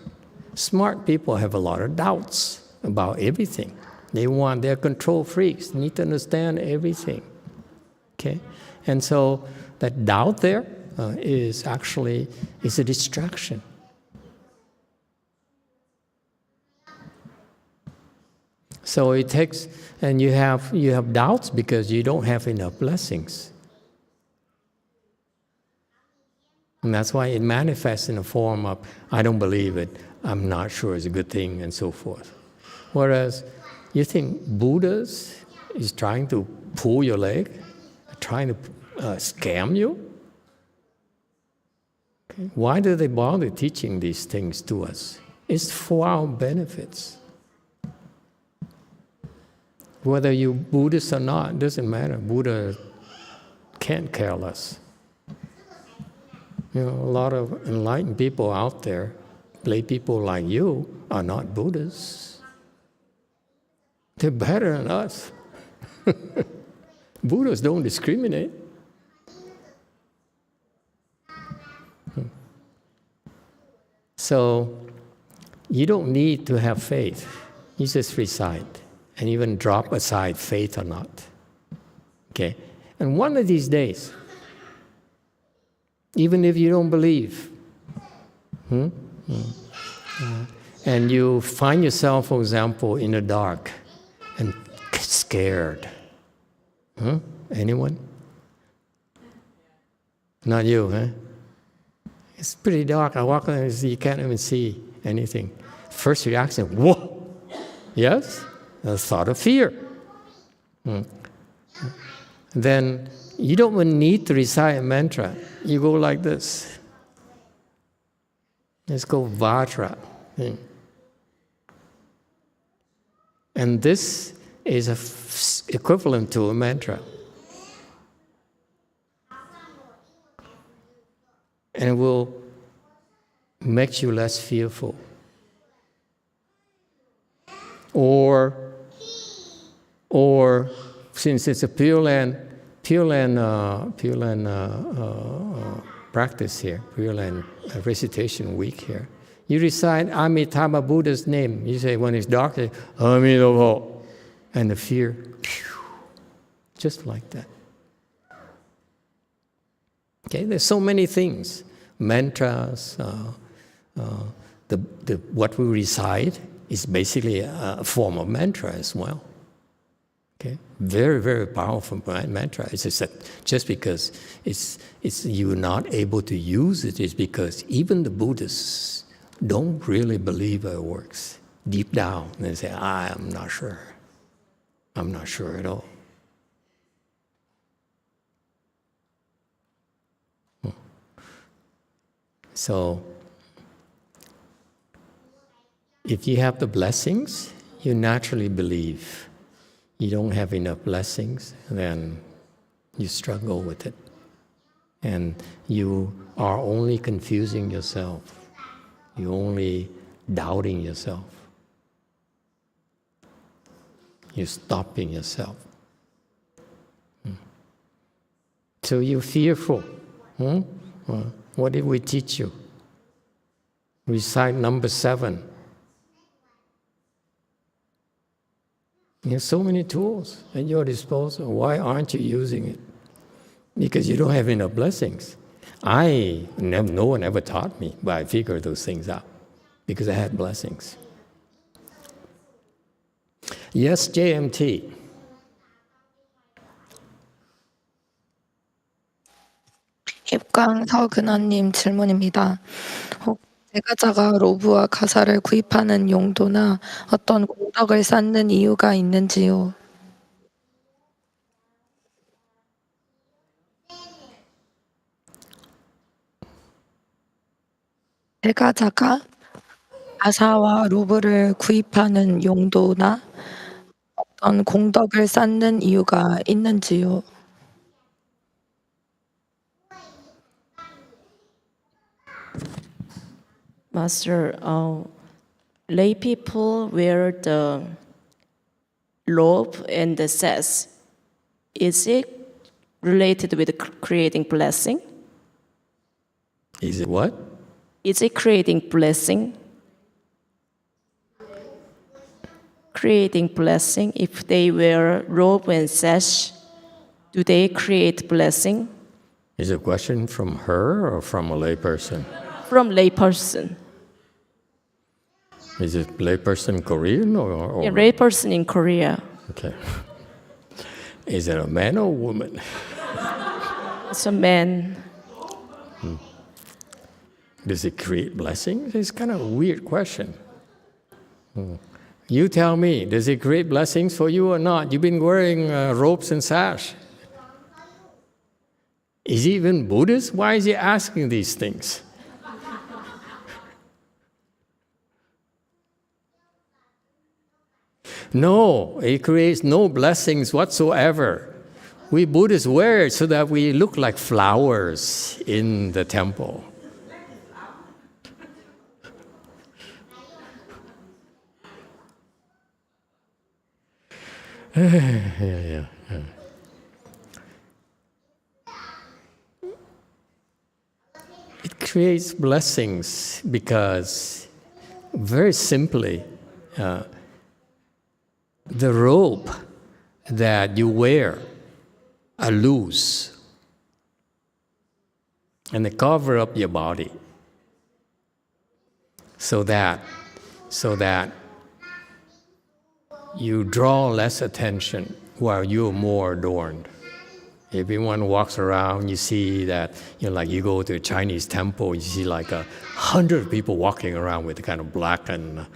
Smart people have a lot of doubts about everything. They're control freaks, need to understand everything. Okay? And so that doubt there is a distraction. So it takes, and you have doubts because you don't have enough blessings. And that's why it manifests in the form of, I don't believe it, I'm not sure it's a good thing, and so forth. Whereas you think Buddha is trying to pull your leg, trying to scam you? Okay. Why do they bother teaching these things to us? It's for our benefits. Whether you're Buddhist or not, doesn't matter. Buddha can't care less. You know, a lot of enlightened people out there, lay people like you, are not Buddhists. They're better than us. Buddhists don't discriminate. So you don't need to have faith. You just recite and even drop aside faith or not. Okay? And one of these days, even if you don't believe, and you find yourself, for example, in the dark and scared. Anyone? Not you, huh? It's pretty dark. I walk in and you can't even see anything. First reaction, whoa! Yes? A thought of fear. Then you don't even need to recite a mantra. You go like this. Let's go Vajra. And this is equivalent to a mantra. And it will make you less fearful. Or since it's a Pure Land practice here, Pure Land recitation week here, you recite Amitabha Buddha's name. You say when it's dark, say, Emitofuo, and the fear, just like that. Okay, there's so many things, mantras. What we recite is basically a form of mantra as well. Okay, very, very powerful mantra. It's just that just because you're not able to use it is because even the Buddhists don't really believe it works. Deep down, they say, I'm not sure. I'm not sure at all. So, if you have the blessings, you naturally believe. You don't have enough blessings, then you struggle with it. And you are only confusing yourself. You're only doubting yourself. You're stopping yourself. So you're fearful. What did we teach you? Recite number 7. You have so many tools at your disposal. Why aren't you using it? Because you don't have enough blessings. No one ever taught me, but I figured those things out because I had blessings. Yes, JMT. 입강 서근원님 질문입니다. 혹 제가자가 로브와 가사를 구입하는 용도나 어떤 공덕을 쌓는 이유가 있는지요? 제가자가 가사와 로브를 구입하는 용도나 어떤 공덕을 쌓는 이유가 있는지요? Master, lay people wear the robe and the sash. Is it related with creating blessing? Is it what? is it creating blessing? Creating blessing, if they wear robe and sash, do they create blessing? Is it a question from her or from a layperson? From layperson. Is it layperson Korean or? Yeah, layperson in Korea. Okay. Is it a man or a woman? It's a man. Does it create blessings? It's kind of a weird question. You tell me, does it create blessings for you or not? You've been wearing robes and sash. Is he even Buddhist? Why is he asking these things? No, it creates no blessings whatsoever. We Buddhists wear it so that we look like flowers in the temple. Yeah. It creates blessings because, very simply, the robe that you wear are loose and they cover up your body so that you draw less attention while you're more adorned. Everyone walks around, you see that, like you go to a Chinese temple, you see like 100 people walking around with kind of black and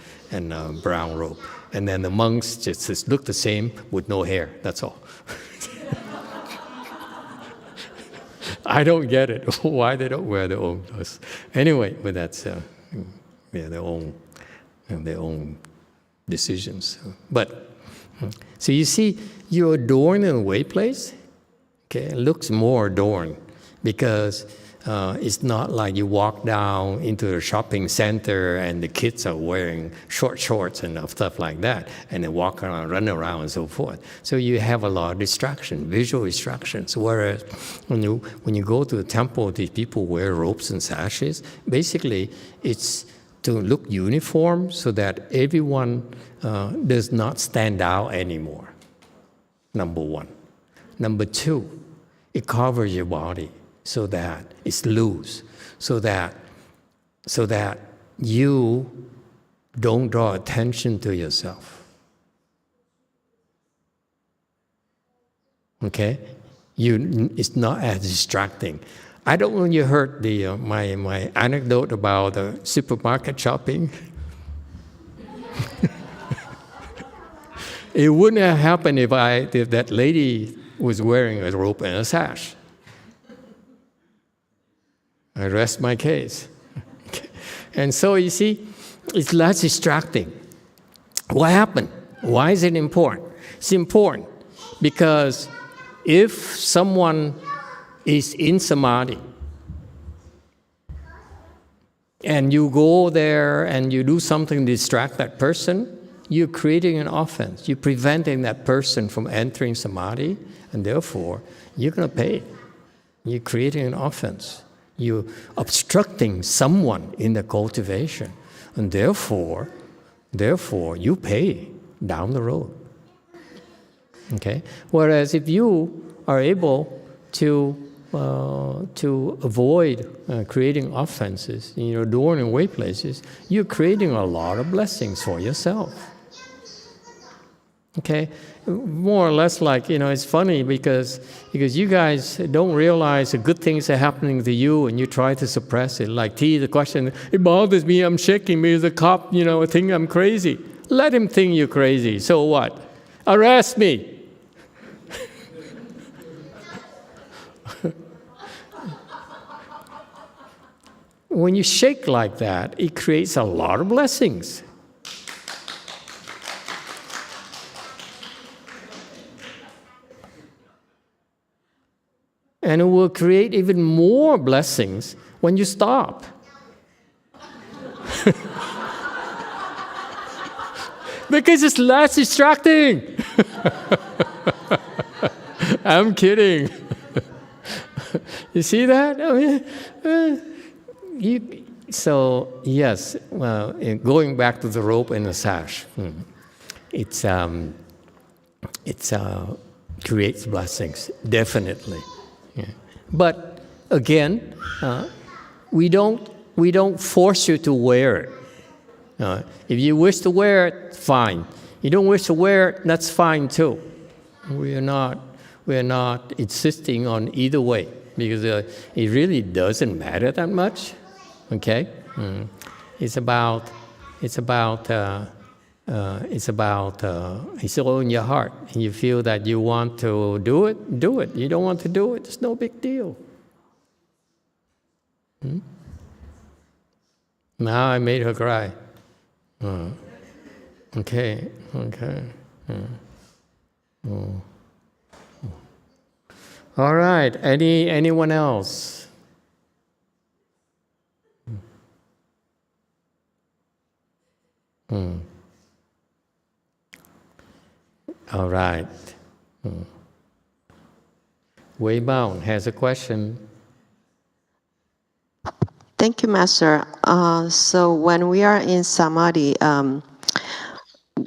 brown robe. And then the monks just look the same with no hair, that's all. I don't get it, why they don't wear their own clothes. Anyway, but that's their own decisions. But, so you see, you're adorned in a way place, okay, it looks more adorned because it's not like you walk down into a shopping center and the kids are wearing short shorts and stuff like that, and they walk around, run around and so forth. So you have a lot of distraction, visual distractions. Whereas when you go to the temple, these people wear robes and sashes. Basically, it's to look uniform so that everyone does not stand out anymore. Number one. Number two, it covers your body so that it's loose, so that you don't draw attention to yourself. Okay? It's not as distracting. I don't know if you heard my anecdote about the supermarket shopping. It wouldn't have happened if that lady was wearing a robe and a sash. I rest my case. And so you see, it's less distracting. What happened? Why is it important? It's important because if someone is in samadhi and you go there and you do something to distract that person, you're creating an offense. You're preventing that person from entering samadhi, and therefore, you're going to pay. You're creating an offense. You're obstructing someone in the cultivation, and therefore, you pay down the road. Okay? Whereas if you are able to avoid creating offenses, adorning way places, you're creating a lot of blessings for yourself. Okay, more or less like, it's funny because you guys don't realize the good things are happening to you and you try to suppress it. Like the question, it bothers me, I'm shaking because the cop, think I'm crazy. Let him think you're crazy, so what? Arrest me. When you shake like that, it creates a lot of blessings. And it will create even more blessings when you stop. Because it's less distracting. I'm kidding. You see that? I mean, So yes, well, going back to the rope and the sash, it's creates blessings, definitely. Yeah. But again, we don't force you to wear it. If you wish to wear it, fine. You don't wish to wear it, that's fine too. We are not insisting on either way because it really doesn't matter that much. Okay, it's all in your heart. And you feel that you want to do it, do it. You don't want to do it, it's no big deal. Now I made her cry. Okay. All right. Anyone else? All right. Wei Bao has a question. Thank you, Master. So when we are in Samadhi,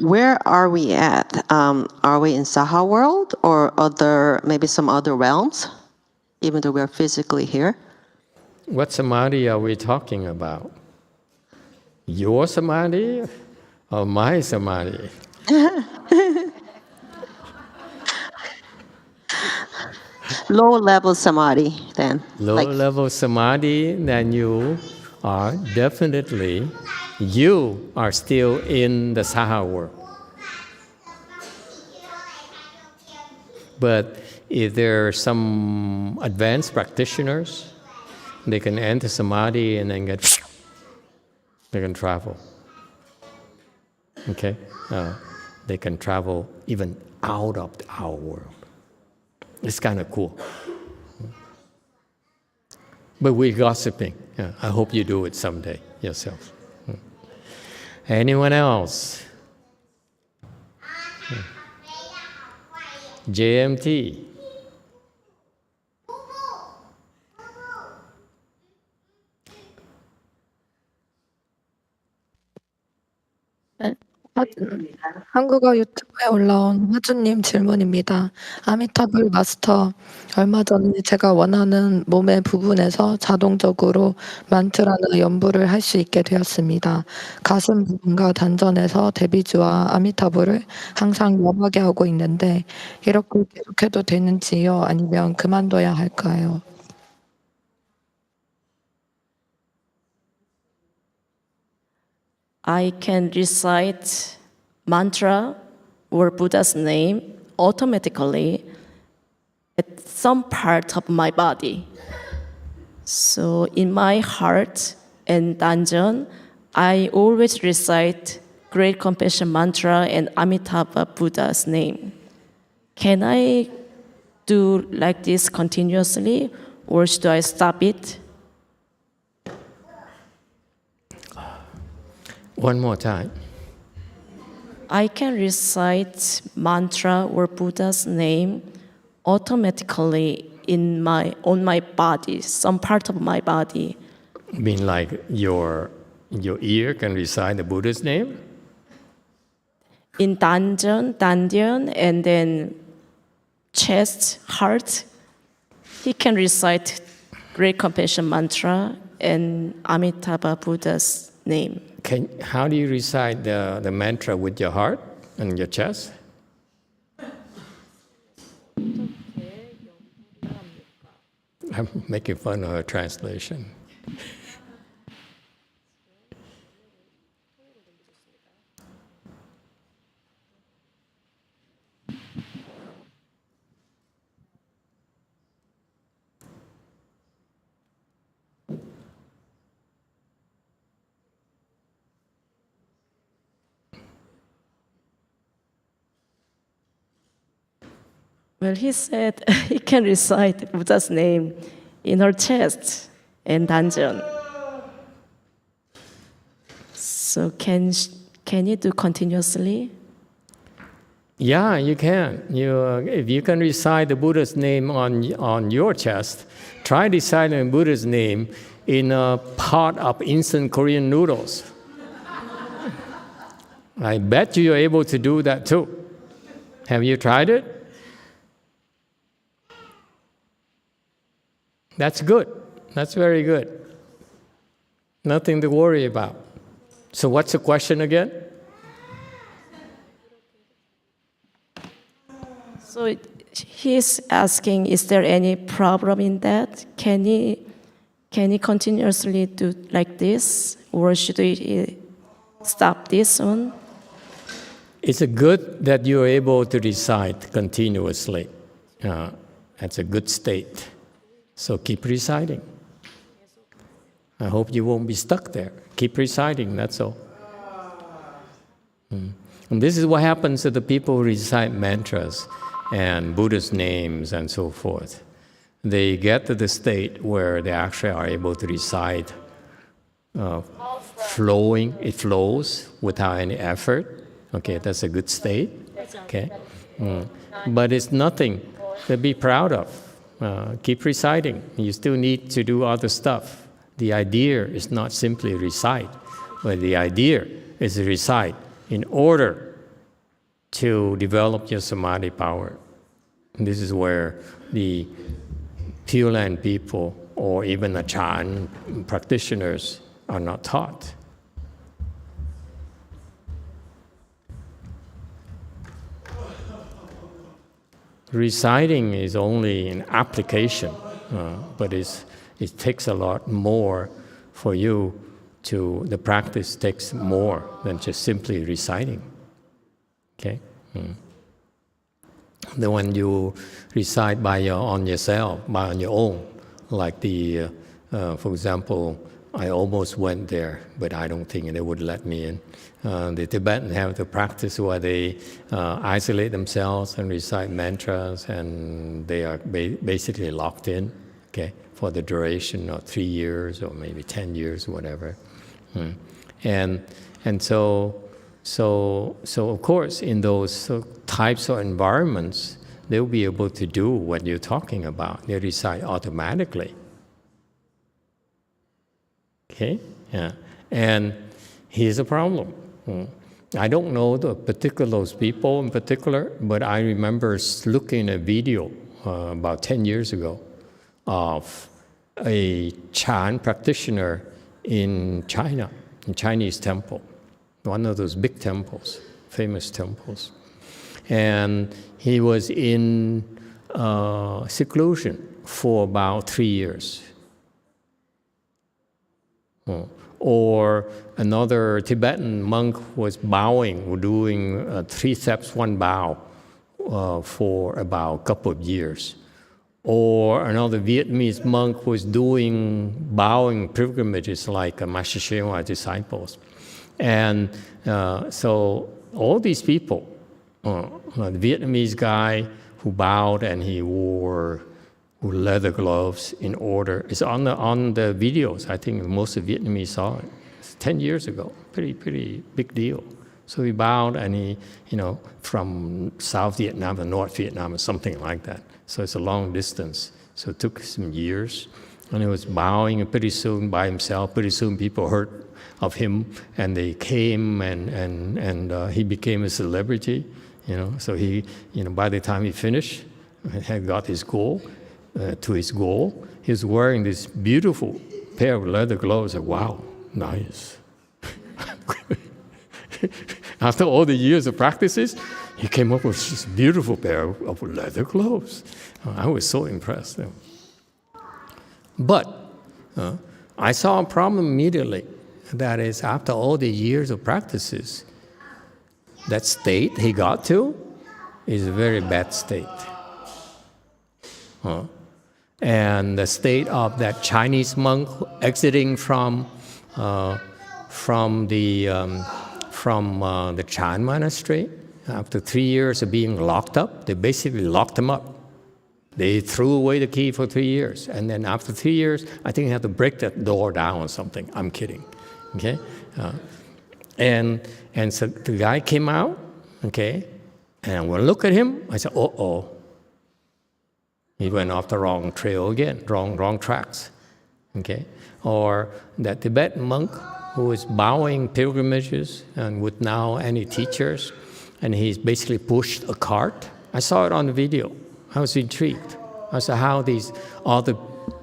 where are we at? Are we in Saha world or maybe some other realms, even though we are physically here? What Samadhi are we talking about? Your Samadhi or my Samadhi? Low-level Samadhi, then. Low-level Samadhi, then you are definitely, you are still in the Saha world. But if there are some advanced practitioners, they can enter Samadhi and then they can travel. Okay? They can travel even out of our world. It's kind of cool. But we're gossiping. Yeah, I hope you do it someday yourself. Anyone else? JMT. 한국어 유튜브에 올라온 화주님 질문입니다. 아미타불 마스터, 얼마 전에 제가 원하는 몸의 부분에서 자동적으로 만트라나 연부를 할 수 있게 되었습니다. 가슴 부분과 단전에서 데비주와 아미타불을 항상 염하게 하고 있는데 이렇게 계속해도 되는지요? 아니면 그만둬야 할까요? I can recite mantra or Buddha's name automatically at some part of my body. So in my heart and dungeon, I always recite Great Compassion Mantra and Amitabha Buddha's name. Can I do like this continuously, or should I stop it? One more time. I can recite mantra or Buddha's name automatically on my body, some part of my body. You mean like your ear can recite the Buddha's name? In dandian, and then chest, heart, he can recite Great Compassion Mantra and Amitabha Buddha's name. How do you recite the mantra with your heart and your chest? I'm making fun of her translation. Well, he said he can recite Buddha's name in her chest and dungeon. So can you do continuously? Yeah, you can. If you can recite the Buddha's name on your chest, try reciting Buddha's name in a pot of instant Korean noodles. I bet you're able to do that too. Have you tried it? That's good. That's very good. Nothing to worry about. So what's the question again? So he's asking, is there any problem in that? Can he continuously do like this, or should he stop this one? It's a good that you're able to recite continuously. That's a good state. So keep reciting. I hope you won't be stuck there. Keep reciting, that's all. And this is what happens to the people who recite mantras and Buddhist names and so forth. They get to the state where they actually are able to recite flowing. It flows without any effort. Okay, that's a good state. Okay, but it's nothing to be proud of. Keep reciting. You still need to do other stuff. The idea is not simply recite, but the idea is to recite in order to develop your samadhi power. And this is where the Pure Land people or even the Chan practitioners are not taught. Reciting is only an application, but it takes a lot more for you to, the practice takes more than just simply reciting. Okay? Then when you recite on yourself, on your own, like for example, I almost went there, but I don't think they would let me in. The Tibetans have the practice where they isolate themselves and recite mantras, and they are basically locked in, okay, for the duration of 3 years or maybe 10 years, whatever. And so of course, in those types of environments, they'll be able to do what you're talking about. They recite automatically. Okay? Yeah. And here's a problem. I don't know those people in particular, but I remember looking at a video about 10 years ago of a Chan practitioner in China, in Chinese temple, one of those big temples, famous temples. And he was in seclusion for about 3 years. Or another Tibetan monk was bowing, doing 3 steps, 1 bow for about a couple of years. Or another Vietnamese monk was doing bowing pilgrimages like Master Hsuan disciples. And so all these people, the Vietnamese guy who bowed and he wore leather gloves in order, it's on the videos. I think most of Vietnamese saw it. It's 10 years ago, pretty big deal. So he bowed and he, from South Vietnam to North Vietnam or something like that. So it's a long distance. So it took some years. And he was bowing, and pretty soon by himself, pretty soon people heard of him and they came and he became a celebrity, So he, by the time he finished, had got his goal, he was wearing this beautiful pair of leather gloves. Wow, nice. After all the years of practices, he came up with this beautiful pair of leather gloves. I was so impressed. But I saw a problem immediately. That is, after all the years of practices, that state he got to is a very bad state. And the state of that Chinese monk exiting from the Chan monastery, after 3 years of being locked up, they basically locked him up. They threw away the key for 3 years. And then after 3 years, I think they had to break that door down or something. I'm kidding. Okay? And so the guy came out, okay? And when I look at him, I said, uh-oh. He went off the wrong trail again, wrong tracks. Okay? or that Tibetan monk who is bowing pilgrimages and without any teachers, and he's basically pushed a cart. I saw it on the video. I was intrigued. I saw how these other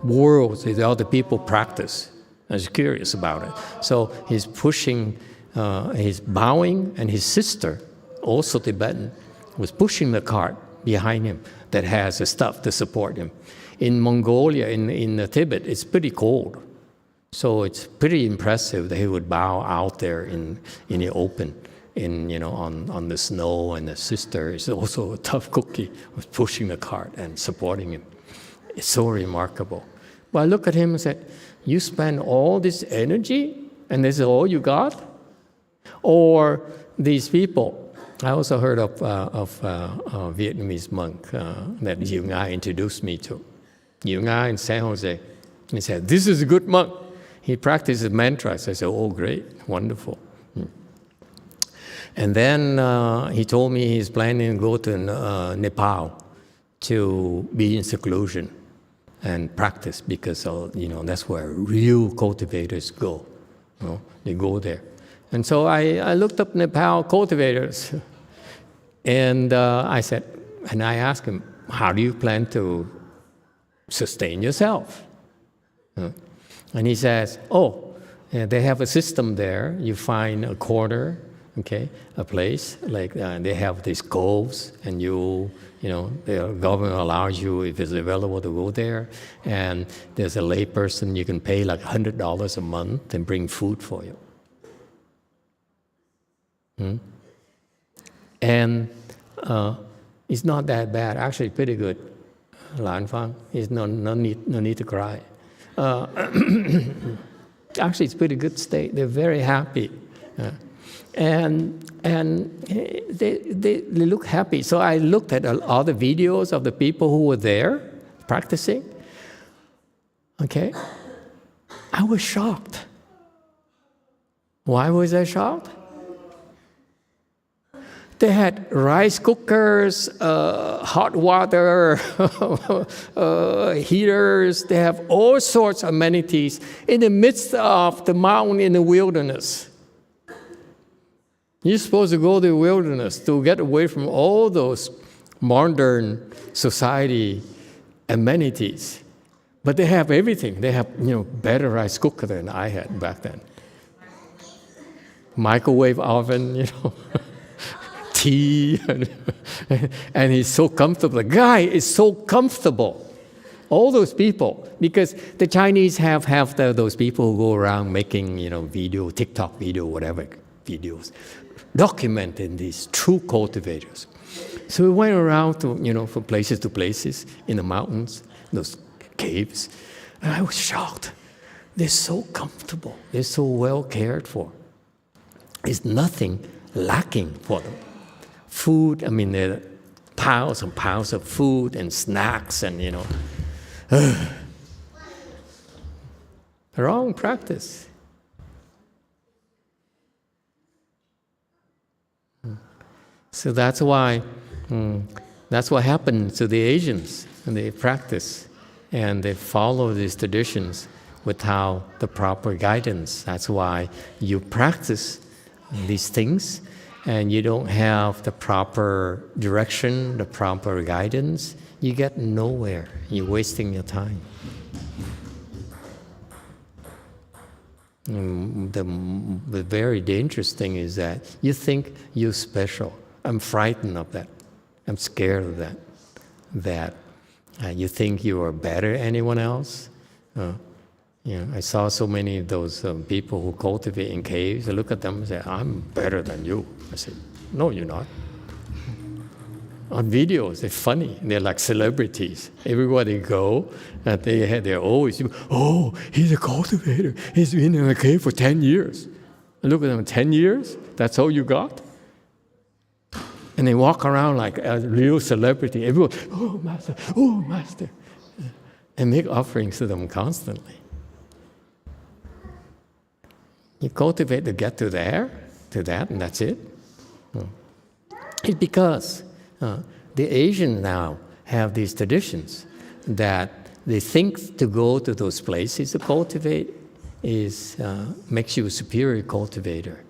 worlds, these other people practice. I was curious about it. So he's pushing, he's bowing, and his sister, also Tibetan, was pushing the cart behind him that has the stuff to support him. In Mongolia, in Tibet, it's pretty cold. So it's pretty impressive that he would bow out there in the open, on the snow, and the sister is also a tough cookie, was pushing the cart and supporting him. It's so remarkable. But I look at him and said, you spend all this energy and this is all you got? Or these people, I also heard of a Vietnamese monk that YongHua introduced me to. YongHua in San Jose. He said, this is a good monk. He practices mantras. I said, oh, great, wonderful. And then he told me he's planning to go to Nepal to be in seclusion and practice, because that's where real cultivators go. They go there. And so I looked up Nepal cultivators, and I asked him, how do you plan to sustain yourself? And he says, they have a system there. You find a corner, a place, like they have these coves, and the government allows you, if it's available, to go there. And there's a lay person, you can pay like $100 a month and bring food for you. And it's not that bad, actually pretty good. Lan Fang, it's no need to cry. Actually, it's pretty good state. They're very happy, and they look happy. So I looked at all the videos of the people who were there practicing. I was shocked. Why was I shocked? They had rice cookers, hot water, heaters. They have all sorts of amenities in the midst of the mountain in the wilderness. You're supposed to go to the wilderness to get away from all those modern society amenities. But they have everything. They have, better rice cooker than I had back then. Microwave oven, tea, and he's so comfortable. The guy is so comfortable. All those people, because the Chinese have those people who go around making, video, TikTok video, whatever videos, documenting these true cultivators. So we went around to, from places to places in the mountains, those caves, and I was shocked. They're so comfortable. They're so well cared for. There's nothing lacking for them. Food, there are piles and piles of food and snacks and, wrong practice. So that's why, that's what happened to the Asians. And they practice and they follow these traditions without the proper guidance. That's why you practice these things and you don't have the proper direction, the proper guidance, you get nowhere. You're wasting your time. The very dangerous thing is that you think you're special. I'm frightened of that. I'm scared of that. That you think you are better than anyone else. I saw so many of those people who cultivate in caves. I look at them and say, I'm better than you. I said, no, you're not. On videos, they're funny. They're like celebrities. Everywhere they go, they're always, oh, he's a cultivator. He's been in a cave for 10 years. I look at them, 10 years? That's all you got? And they walk around like a real celebrity. Everyone, oh, master. And make offerings to them constantly. You cultivate to get to that, and that's it. It's because the Asians now have these traditions that they think to go to those places to cultivate makes you a superior cultivator.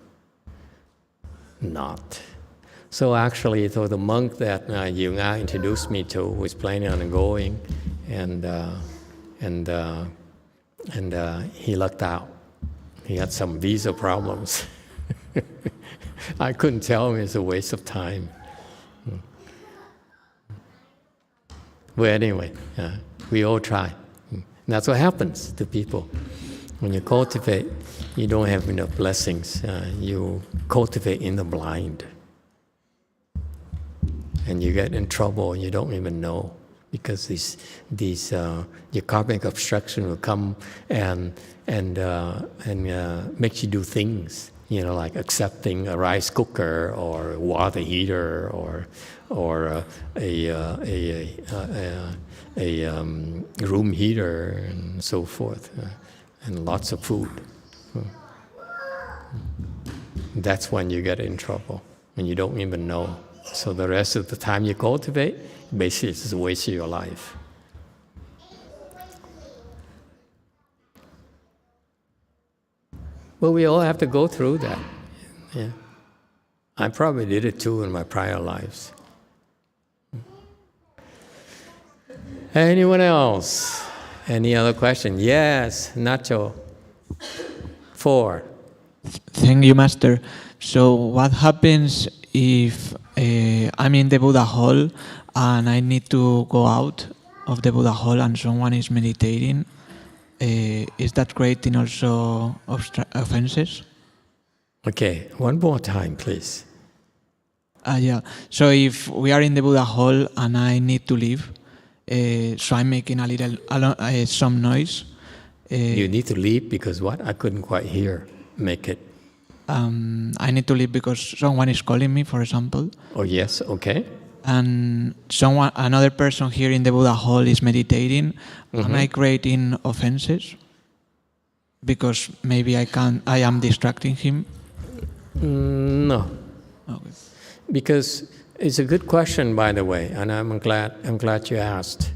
Not. So actually, so the monk that YongHua introduced me to was planning on going, and he lucked out. He had some visa problems. I couldn't tell him it's a waste of time. Well, anyway, we all try. That's what happens to people. When you cultivate, you don't have enough blessings. You cultivate in the blind. And you get in trouble, you don't even know. Because your karmic obstruction will come and makes you do things, like accepting a rice cooker or water heater or a room heater and so forth, and lots of food. That's when you get in trouble, when you don't even know. So the rest of the time you cultivate, basically it's a waste of your life. Well, we all have to go through that. Yeah. I probably did it too in my prior lives. Anyone else? Any other question? Yes, Nacho. 4. Thank you, Master. So what happens if I'm in the Buddha hall and I need to go out of the Buddha hall and someone is meditating? Is that creating also offenses? Okay, one more time, please. Yeah. So if we are in the Buddha hall and I need to leave, so I'm making some noise. You need to leave because what? I couldn't quite hear. Make it. I need to leave because someone is calling me, for example. Oh yes, okay. And another person here in the Buddha hall is meditating. Am I creating offenses? Because maybe I am distracting him? No. Okay. Because it's a good question, by the way, and I'm glad you asked.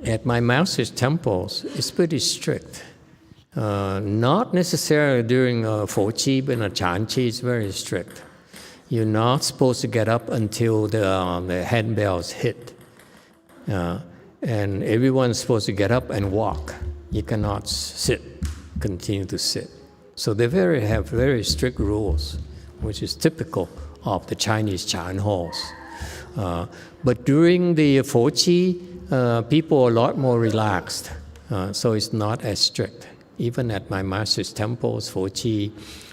At my master's temples, it's pretty strict. Not necessarily during Fochi, but in a Chanchi, it's very strict. You're not supposed to get up until the handbells hit. And everyone's supposed to get up and walk. You cannot continue to sit. So they have very strict rules, which is typical of the Chinese Chan halls. But during the Fochi, people are a lot more relaxed, so it's not as strict. Even at my master's temples, Fochi,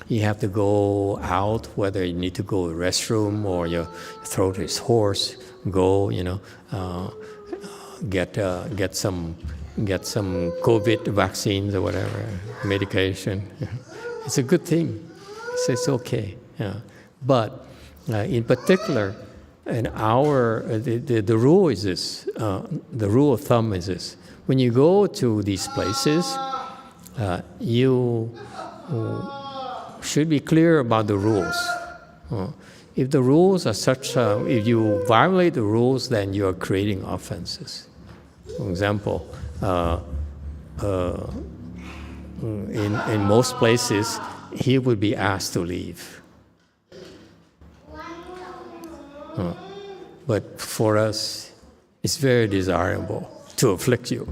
you have to go out, whether you need to go to the restroom or your throat is hoarse, go, get some COVID vaccines or whatever, medication. It's a good thing. It's okay. Yeah. But in particular, the rule is this. The rule of thumb is this: when you go to these places, you should be clear about the rules. If the rules are such, if you violate the rules, then you are creating offenses. For example, in most places, he would be asked to leave. But for us, it's very desirable to afflict you.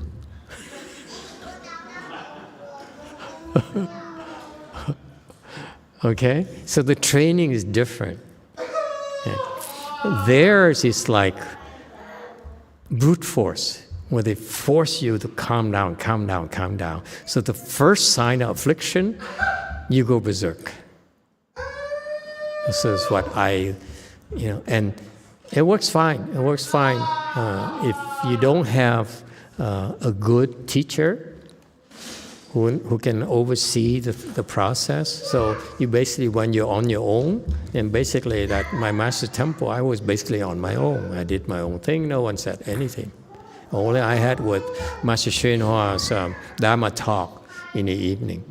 Okay? So the training is different. Theirs is like brute force, where they force you to calm down, calm down, calm down. So the first sign of affliction, you go berserk. This is what and it works fine. It works fine. If you don't have a good teacher who can oversee the process. So you basically, when you're on your own, and basically at my master's temple, I was basically on my own. I did my own thing. No one said anything. Only I had with Master YongHua's Dharma talk in the evening.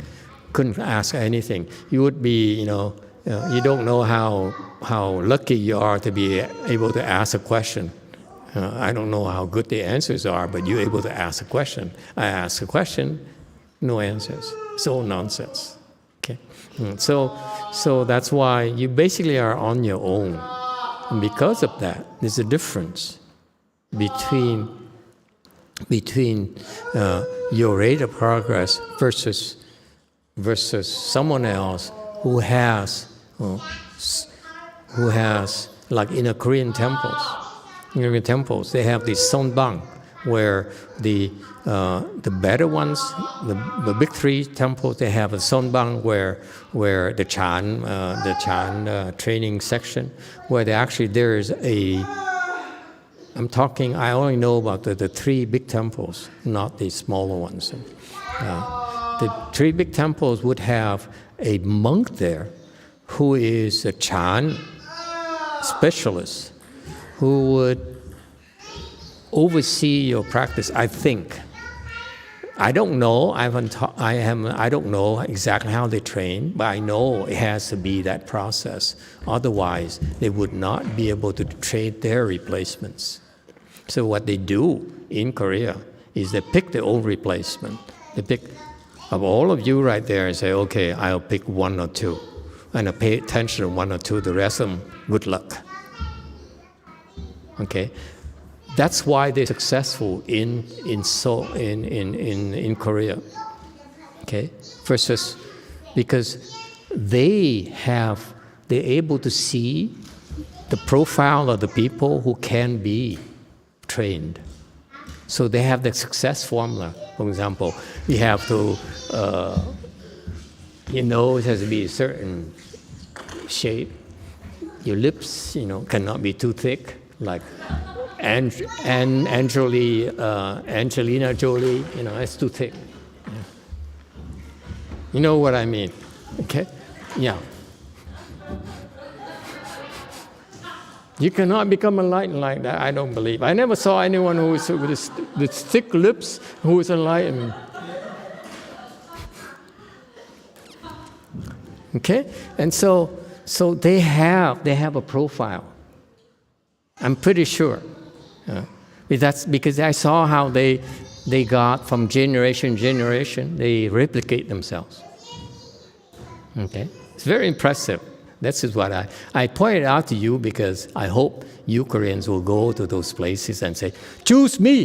Couldn't ask anything. You would be, you don't know how lucky you are to be able to ask a question. I don't know how good the answers are, but you're able to ask a question. I ask a question, No answers. It's all nonsense. Okay. So that's why you basically are on your own. And because of that, there's a difference between your rate of progress versus someone else who has like in a Korean temples, they have this sonbang where the better ones, the big three temples, they have a sonbang where the Chan training section, where there is a. I only know about the three big temples, not the smaller ones. The three big temples would have a monk there who is a Chan specialist who would oversee your practice, I think. I don't know. I don't know exactly how they train, but I know it has to be that process. Otherwise, they would not be able to train their replacements. So what they do in Korea is they pick their own replacement. They pick of all of you right there and say, okay, I'll pick one or two. And I pay attention to one or two, the rest of them, good luck. Okay? That's why they're successful in Korea. Okay? Versus because they're able to see the profile of the people who can be trained. So they have the success formula. For example, you have to, your nose has to be a certain shape. Your lips, cannot be too thick, like Angelina Jolie. It's too thick. You know what I mean? Okay? Yeah. You cannot become enlightened like that, I don't believe. I never saw anyone who is with thick lips who is enlightened. Okay? And so they have a profile. I'm pretty sure. That's because I saw how they got from generation to generation, they replicate themselves. Okay? It's very impressive. This is what I pointed out to you because I hope you Koreans will go to those places and say, choose me.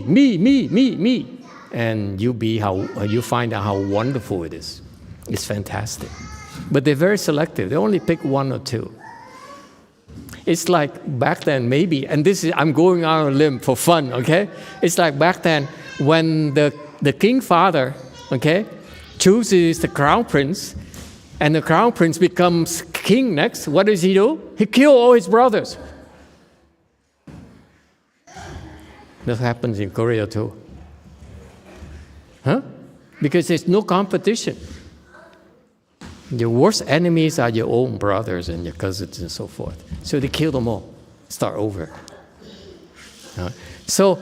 And you find out how wonderful it is. It's fantastic. But they're very selective. They only pick one or two. It's like back then maybe, and I'm going out on a limb for fun, okay? It's like back then when the king father, okay, chooses the crown prince, and the crown prince becomes king next, what does he do? He kills all his brothers. That happens in Korea too. Huh? Because there's no competition. Your worst enemies are your own brothers and your cousins and so forth. So they kill them all, start over. So,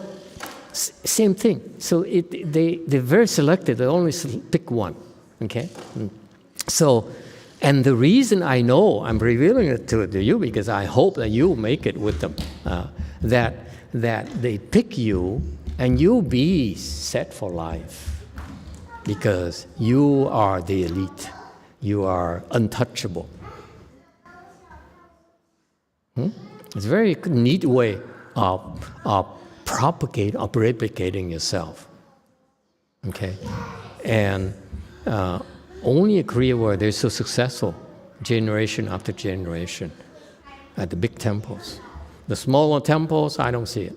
same thing. So they're very selective. They only pick one, okay? So, and the reason I know, I'm revealing it to you because I hope that you'll make it with them, that they pick you and you'll be set for life because you are the elite. You are untouchable. It's a very neat way of replicating yourself. Okay? And only a Korea where they're so successful, generation after generation, at the big temples. The smaller temples, I don't see it.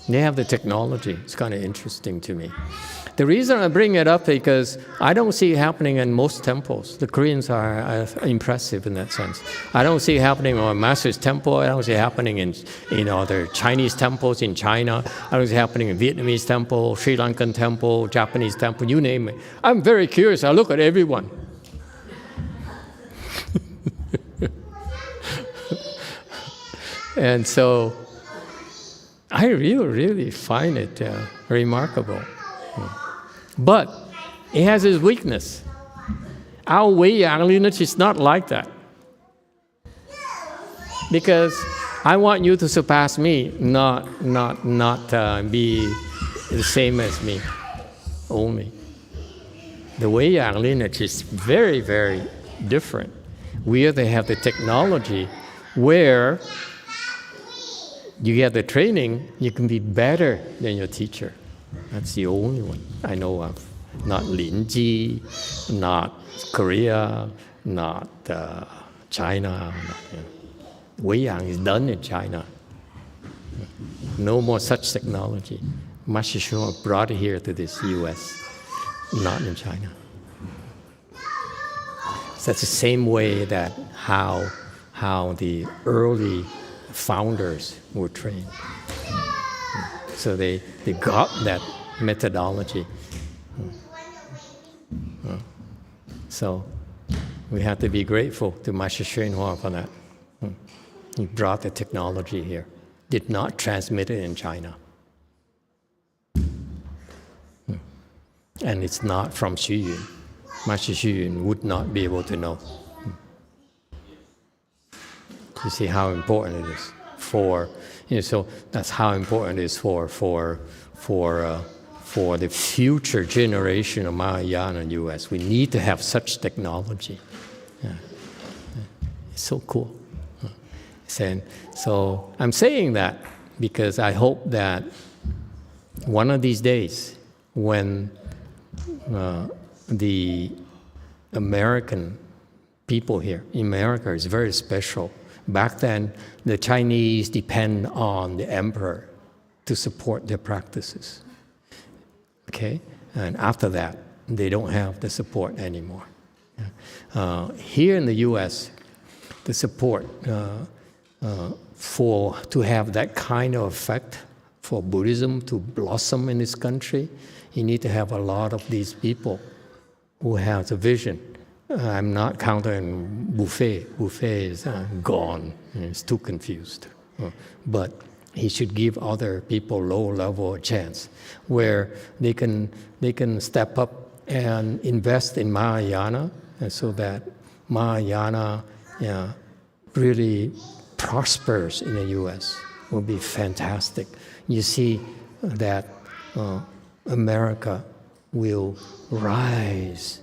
They have the technology. It's kind of interesting to me. The reason I bring it up is because I don't see it happening in most temples. The Koreans are impressive in that sense. I don't see it happening in a master's temple. I don't see it happening in other Chinese temples in China. I don't see it happening in Vietnamese temple, Sri Lankan temple, Japanese temple, you name it. I'm very curious. I look at everyone. And so I really find it remarkable. But it has its weakness. Our way lineage is not like that. Because I want you to surpass me, not be the same as me, only. The Wei-Yang lineage is very, very different. Where they have the technology, where you get the training, you can be better than your teacher. That's the only one I know of. Not Linji, not Korea, not China. Wei-Yang is done in China. No more such technology. Master Hsuan brought it here to this U.S., not in China. So that's the same way that how the early founders were trained. So they got that methodology. So we have to be grateful to Master YongHua for that. He brought the technology here, did not transmit it in China. And it's not from Xu Yun. Master Xu Yun would not be able to know. You see how important it is for, so that's how important it is for the future generation of Mahayana in the U.S. We need to have such technology. Yeah. It's so cool. So I'm saying that because I hope that one of these days when the American people here, America is very special. Back then, the Chinese depend on the emperor to support their practices. Okay? And after that, they don't have the support anymore. Here in the U.S., the support to have that kind of effect for Buddhism to blossom in this country, you need to have a lot of these people who have the vision. I'm not counting Buffet. Buffet is gone. He's too confused. But he should give other people low level a chance where they can step up and invest in Mahayana, and so that Mahayana really prospers in the U.S. will be fantastic. You see that America will rise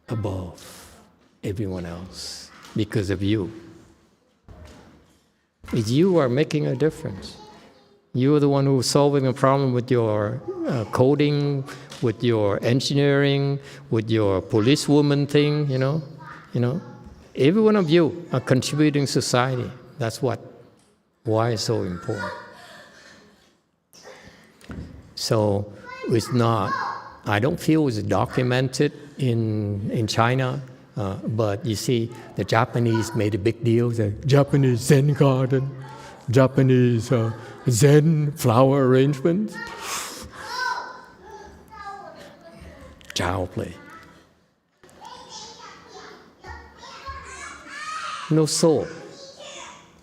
above everyone else because of you. You are making a difference. You are the one who's solving a problem with your coding, with your engineering, with your policewoman thing, you know. Every one of you are contributing to society. That's why it's so important. So it's not, I don't feel it's documented in China, but you see, the Japanese made a big deal, the Japanese Zen garden, Japanese Zen flower arrangement. Child play. No soul.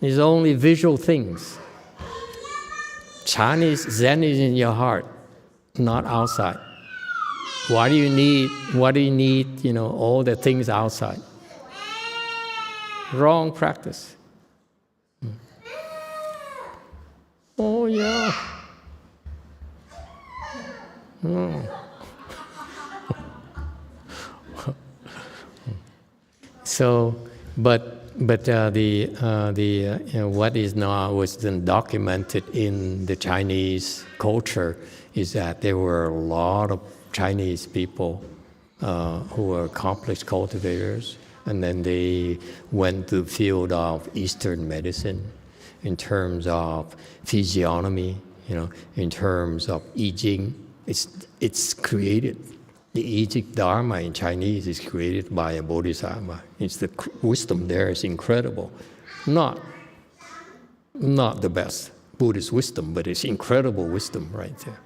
It's only visual things. Chinese Zen is in your heart, not outside. Why do you need, all the things outside? Wrong practice. Oh yeah. So, but what is now was then documented in the Chinese culture is that there were a lot of Chinese people who were accomplished cultivators, and then they went to the field of Eastern medicine in terms of physiognomy, in terms of I Ching. It's created. The I Ching Dharma in Chinese is created by a bodhisattva. It's the wisdom there is incredible. Not the best Buddhist wisdom, but it's incredible wisdom right there.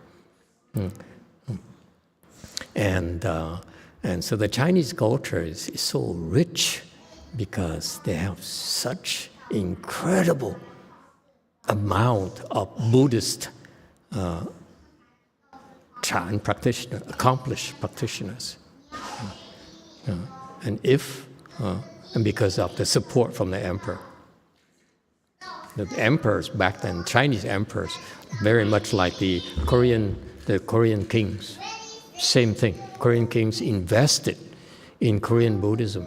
And so the Chinese culture is so rich because they have such incredible amount of Buddhist Chan practitioners, accomplished practitioners. And because of the support from the emperor. The emperors back then, Chinese emperors, very much like the Korean kings. Same thing. Korean kings invested in Korean Buddhism.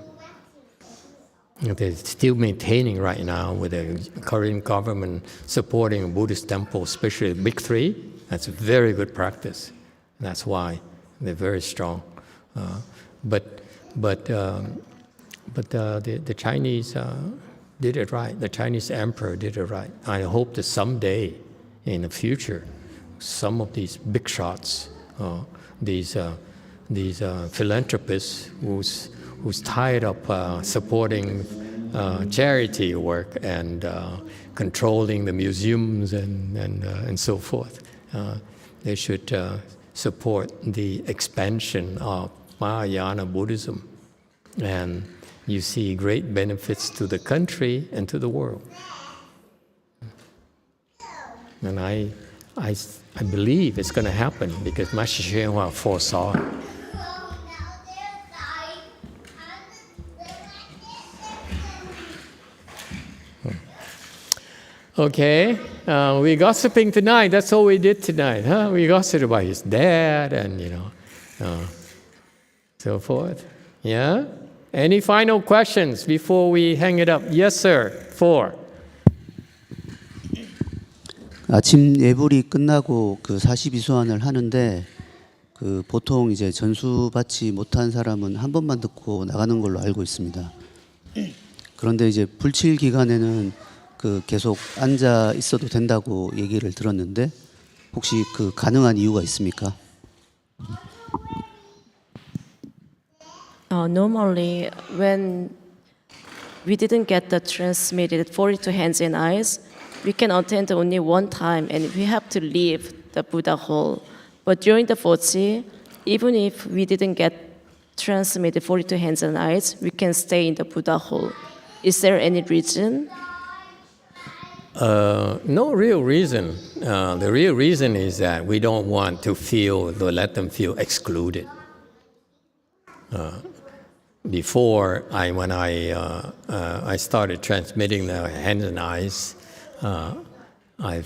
They're still maintaining right now with the Korean government supporting a Buddhist temple, especially the big three. That's a very good practice. That's why they're very strong. But the Chinese did it right. The Chinese emperor did it right. I hope that someday in the future, some of these big shots, these philanthropists who's tired of supporting charity work and controlling the museums and so forth. They should support the expansion of Mahayana Buddhism, and you see great benefits to the country and to the world. And I believe it's going to happen because Master YongHua foresaw it. Okay, we gossiping tonight. That's all we did tonight, huh? We gossiped about his dad and, so forth. Yeah? Any final questions before we hang it up? Yes, sir. 4. 아침 예불이 끝나고 그 42소환을 하는데 그 보통 이제 전수 받지 못한 사람은 한 번만 듣고 나가는 걸로 알고 있습니다. 그런데 이제 불칠 기간에는 그 계속 앉아 있어도 된다고 얘기를 들었는데 혹시 그 가능한 이유가 있습니까? Normally, when we didn't get the transmitted 42 hands and eyes, we can attend only one time and we have to leave the Buddha hall. But during the 40, even if we didn't get transmitted 42 hands and eyes, we can stay in the Buddha hall. Is there any reason? No real reason. The real reason is that we don't want to let them feel excluded. Before when I started transmitting the hands and eyes, I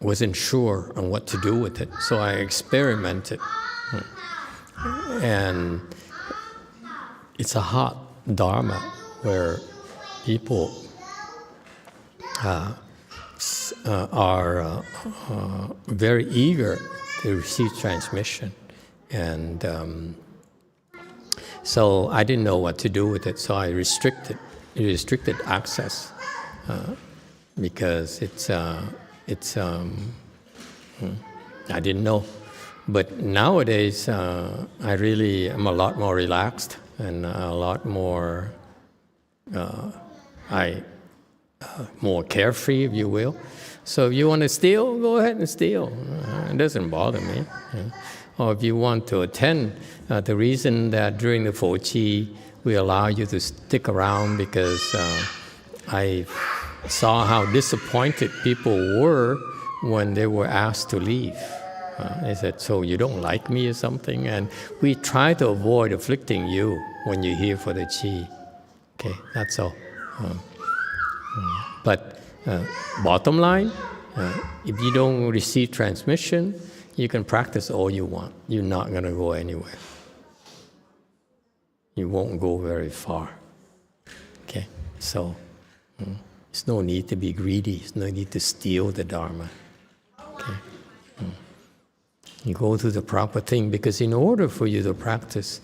wasn't sure on what to do with it, so I experimented. And it's a hot Dharma where people are very eager to receive transmission. And so I didn't know what to do with it, so I restricted access because I didn't know. But nowadays, I really am a lot more relaxed and a lot more more carefree, if you will. So if you want to steal, go ahead and steal. It doesn't bother me. Or if you want to attend, the reason that during the Fochi we allow you to stick around because I saw how disappointed people were when they were asked to leave. They said, so you don't like me or something? And we try to avoid afflicting you when you're here for the Qi. Okay, that's all. But bottom line, if you don't receive transmission, you can practice all you want. You're not going to go anywhere. You won't go very far. Okay, so there's no need to be greedy. There's no need to steal the Dharma. Okay, you go to the proper thing because in order for you to practice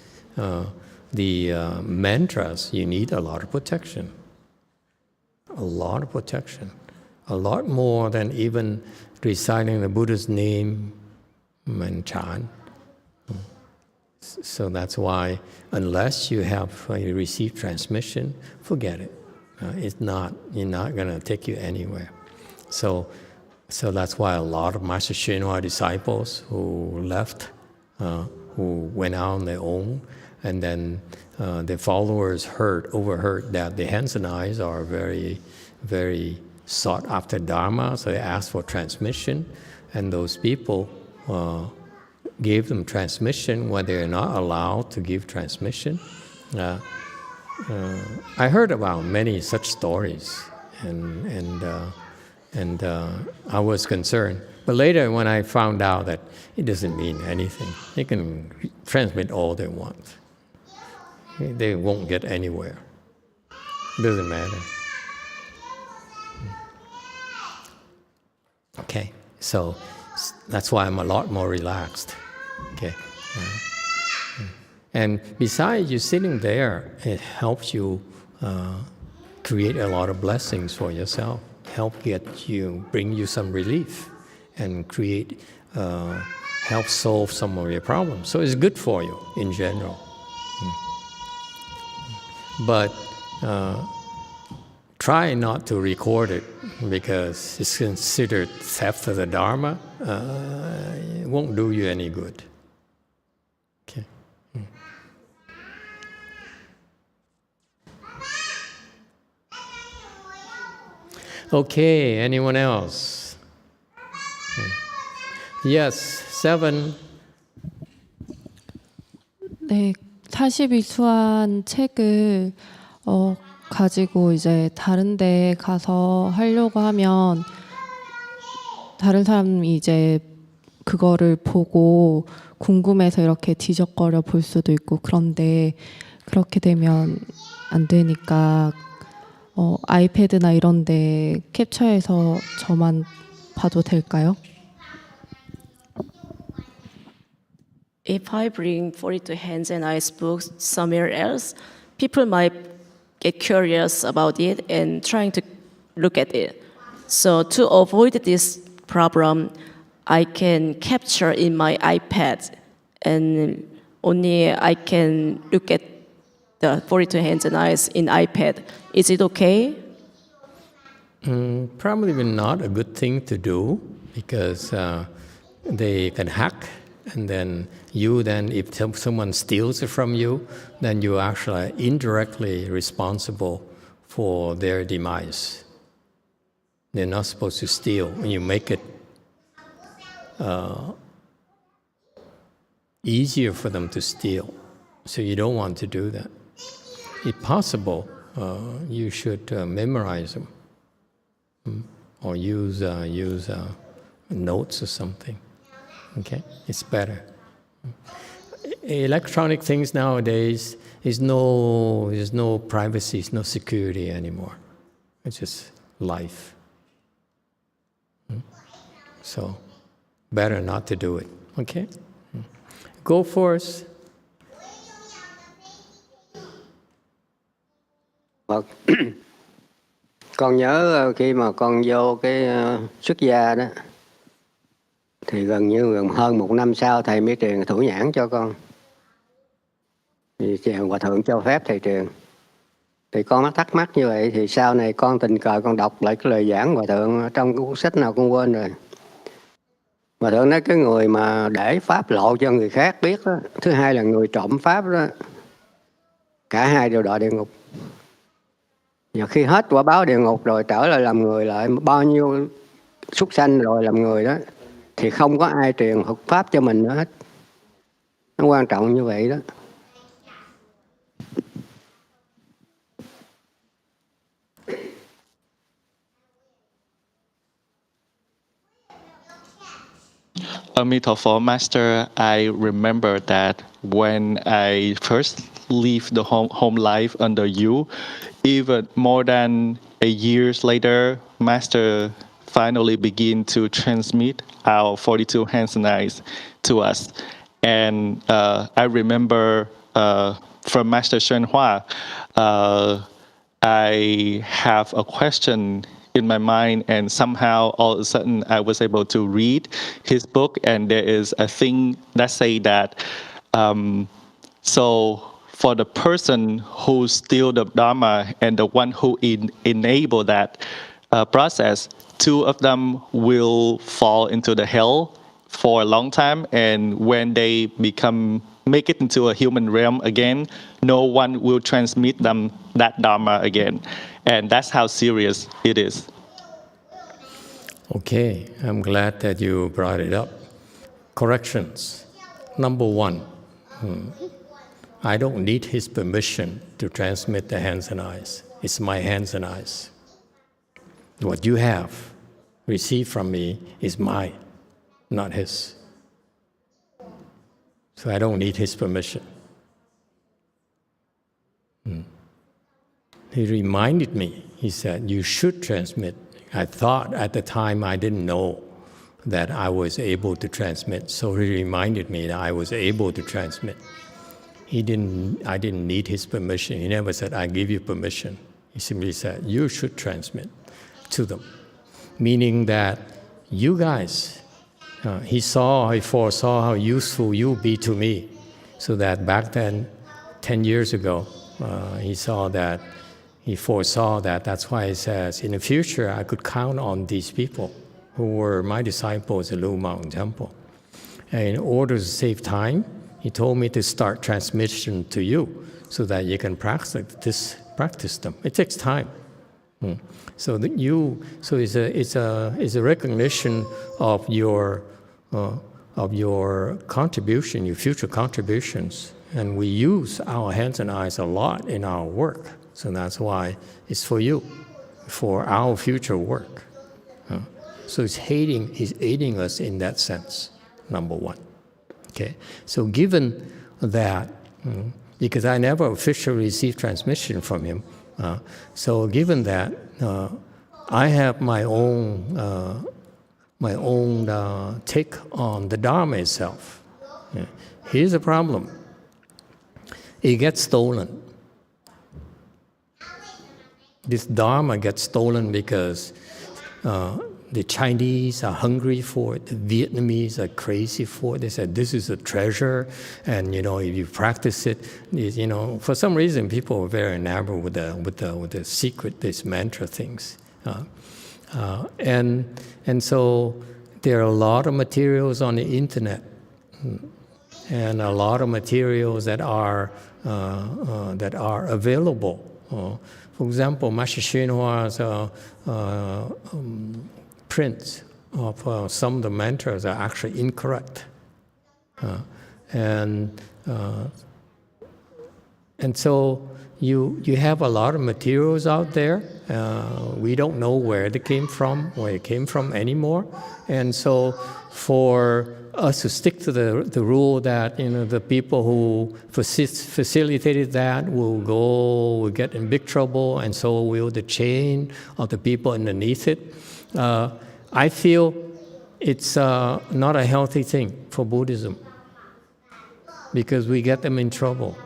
the mantras, you need a lot of protection. A lot of protection. A lot more than even reciting the Buddha's name and chant. So that's why, unless you have received transmission, forget it. You're not going to take you anywhere. So that's why a lot of Master YongHua disciples who left, who went out on their own, and then their followers overheard that the hands and eyes are very, very sought after Dharma, so they asked for transmission, and those people gave them transmission when they are not allowed to give transmission. I heard about many such stories, and I was concerned. But later, when I found out that it doesn't mean anything, they can transmit all they want. They won't get anywhere. It doesn't matter. Okay, so that's why I'm a lot more relaxed. Okay. And besides, you sitting there, it helps you create a lot of blessings for yourself. Bring you some relief, and help solve some of your problems. So it's good for you in general. But try not to record it, because it's considered theft of the Dharma. It won't do you any good. Okay. Okay, anyone else? Yes, 7. 네, 42수한 책을 가지고 이제 다른 데 가서 하려고 하면 다른 사람이 이제 그거를 보고 궁금해서 이렇게 뒤적거려 볼 수도 있고, 그런데 그렇게 되면 안 되니까 아이패드나 이런 데 캡처해서 저만 봐도 될까요? If I bring 42 Hands and Eyes books somewhere else, people might get curious about it and trying to look at it. So to avoid this problem, I can capture in my iPad, and only I can look at the 42 Hands and Eyes in iPad. Is it okay? Probably not a good thing to do, because they can hack, and then if someone steals it from you, then you're actually indirectly responsible for their demise. They're not supposed to steal. When you make it easier for them to steal, so you don't want to do that. If possible, you should memorize them, or use notes or something. Okay, it's better. Electronic things nowadays there's no privacy, no security anymore. It's just life. So better not to do it. Okay, go first. Con nhớ khi mà con vô cái xuất gia đó, thì gần như hơn 1 năm sau thầy mới truyền thủ nhãn cho con. Thì Hòa Thượng cho phép thầy truyền. Thì con mắc thắc mắc như vậy, thì sau này con tình cờ con đọc lại cái lời giảng Hòa Thượng trong cuốn sách nào con quên rồi. Hòa Thượng nói cái người mà để pháp lộ cho người khác biết đó, thứ hai là người trộm pháp đó, cả hai đều đọa địa ngục. Và khi hết quả báo địa ngục rồi trở lại làm người lại, bao nhiêu súc sanh rồi làm người đó, thì không có ai truyền Phật pháp cho mình nữa hết. Nó quan trọng như vậy đó. Emitofuo Master, I remember that when I first leave the home life under you, even more than a years later, Master finally begin to transmit our 42 Hands and Eyes to us. And I remember from Master YongHua, I have a question in my mind, and somehow all of a sudden I was able to read his book, and there is a thing that say that so for the person who steal the Dharma and the one who enable that process, two of them will fall into the hell for a long time, and when they make it into a human realm again, no one will transmit them that Dharma again. And that's how serious it is. Okay, I'm glad that you brought it up. Corrections. Number 1, I don't need his permission to transmit the hands and eyes. It's my hands and eyes. What you have received from me is mine. not his. So I don't need his permission. He reminded me, he said, you should transmit. I thought at the time I didn't know that I was able to transmit. So he reminded me that I was able to transmit. I didn't need his permission. He never said, I give you permission. He simply said, you should transmit to them. Meaning that you guys, he foresaw how useful you'll be to me. So that back then, 10 years ago, he foresaw that. That's why he says, in the future, I could count on these people who were my disciples at Lu Mountain Temple. And in order to save time, he told me to start transmission to you so that you can practice them. It takes time. So it's a recognition of your contribution, your future contributions. And we use our hands and eyes a lot in our work. So that's why it's for you, for our future work. So he's aiding us in that sense, number one. Okay. So given that, because I never officially received transmission from him, so given that, I have my own take on the Dharma itself. Here's the problem. It gets stolen. This Dharma gets stolen because the Chinese are hungry for it. The Vietnamese are crazy for it. They said, this is a treasure, and if you practice it, for some reason people are very enamored with the secret, these mantra things. And so there are a lot of materials on the internet, and a lot of materials that are available. For example, Master YongHua's prints of some of the mantras are actually incorrect, and so you have a lot of materials out there. We don't know where it came from anymore, and so for us to stick to the rule that the people who facilitated that will get in big trouble, and so will the chain of the people underneath it. I feel it's not a healthy thing for Buddhism, because we get them in trouble.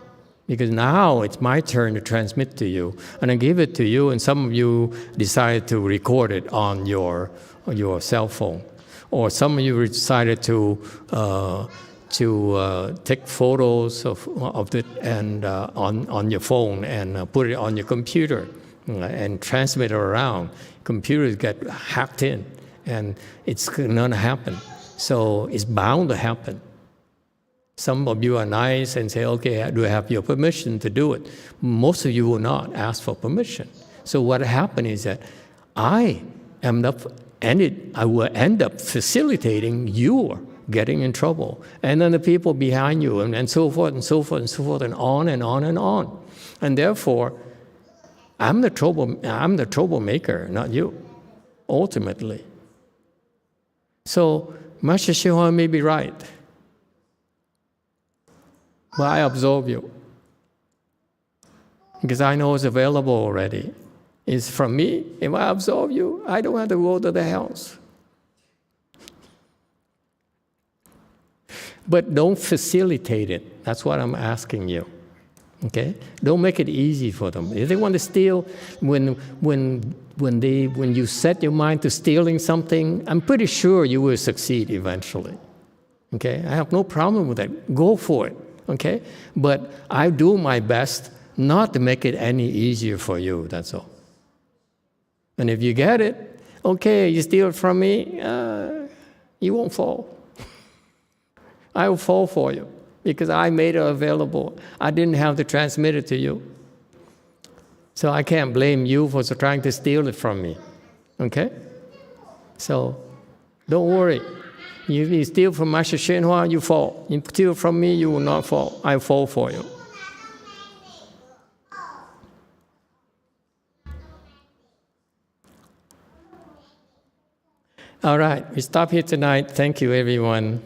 Because now it's my turn to transmit to you, and I give it to you, and some of you decide to record it on your cell phone. Or some of you decided to take photos of it and on your phone and put it on your computer and transmit it around. Computers get hacked in, and it's going to happen. So it's bound to happen. Some of you are nice and say, okay, do I have your permission to do it? Most of you will not ask for permission. So what happened is that I will end up facilitating your getting in trouble. And then the people behind you, and so forth, and so forth, and so forth, and on and on and on. And therefore, I'm the troublemaker, not you, ultimately. So, Master YongHua may be right, but I absolve you, because I know it's available already. It's from me. If I absolve you, I don't have to go to the hells. But don't facilitate it. That's what I'm asking you. Okay? Don't make it easy for them. If they want to steal, when you set your mind to stealing something, I'm pretty sure you will succeed eventually. Okay? I have no problem with that. Go for it. Okay? But I do my best not to make it any easier for you. That's all. And if you get it, okay, you steal it from me, you won't fall. I will fall for you, because I made it available. I didn't have to transmit it to you. So I can't blame you for trying to steal it from me. Okay? So don't worry. You steal from Master YongHua, you fall. You steal from me, you will not fall. I fall for you. All right, we stop here tonight. Thank you, everyone.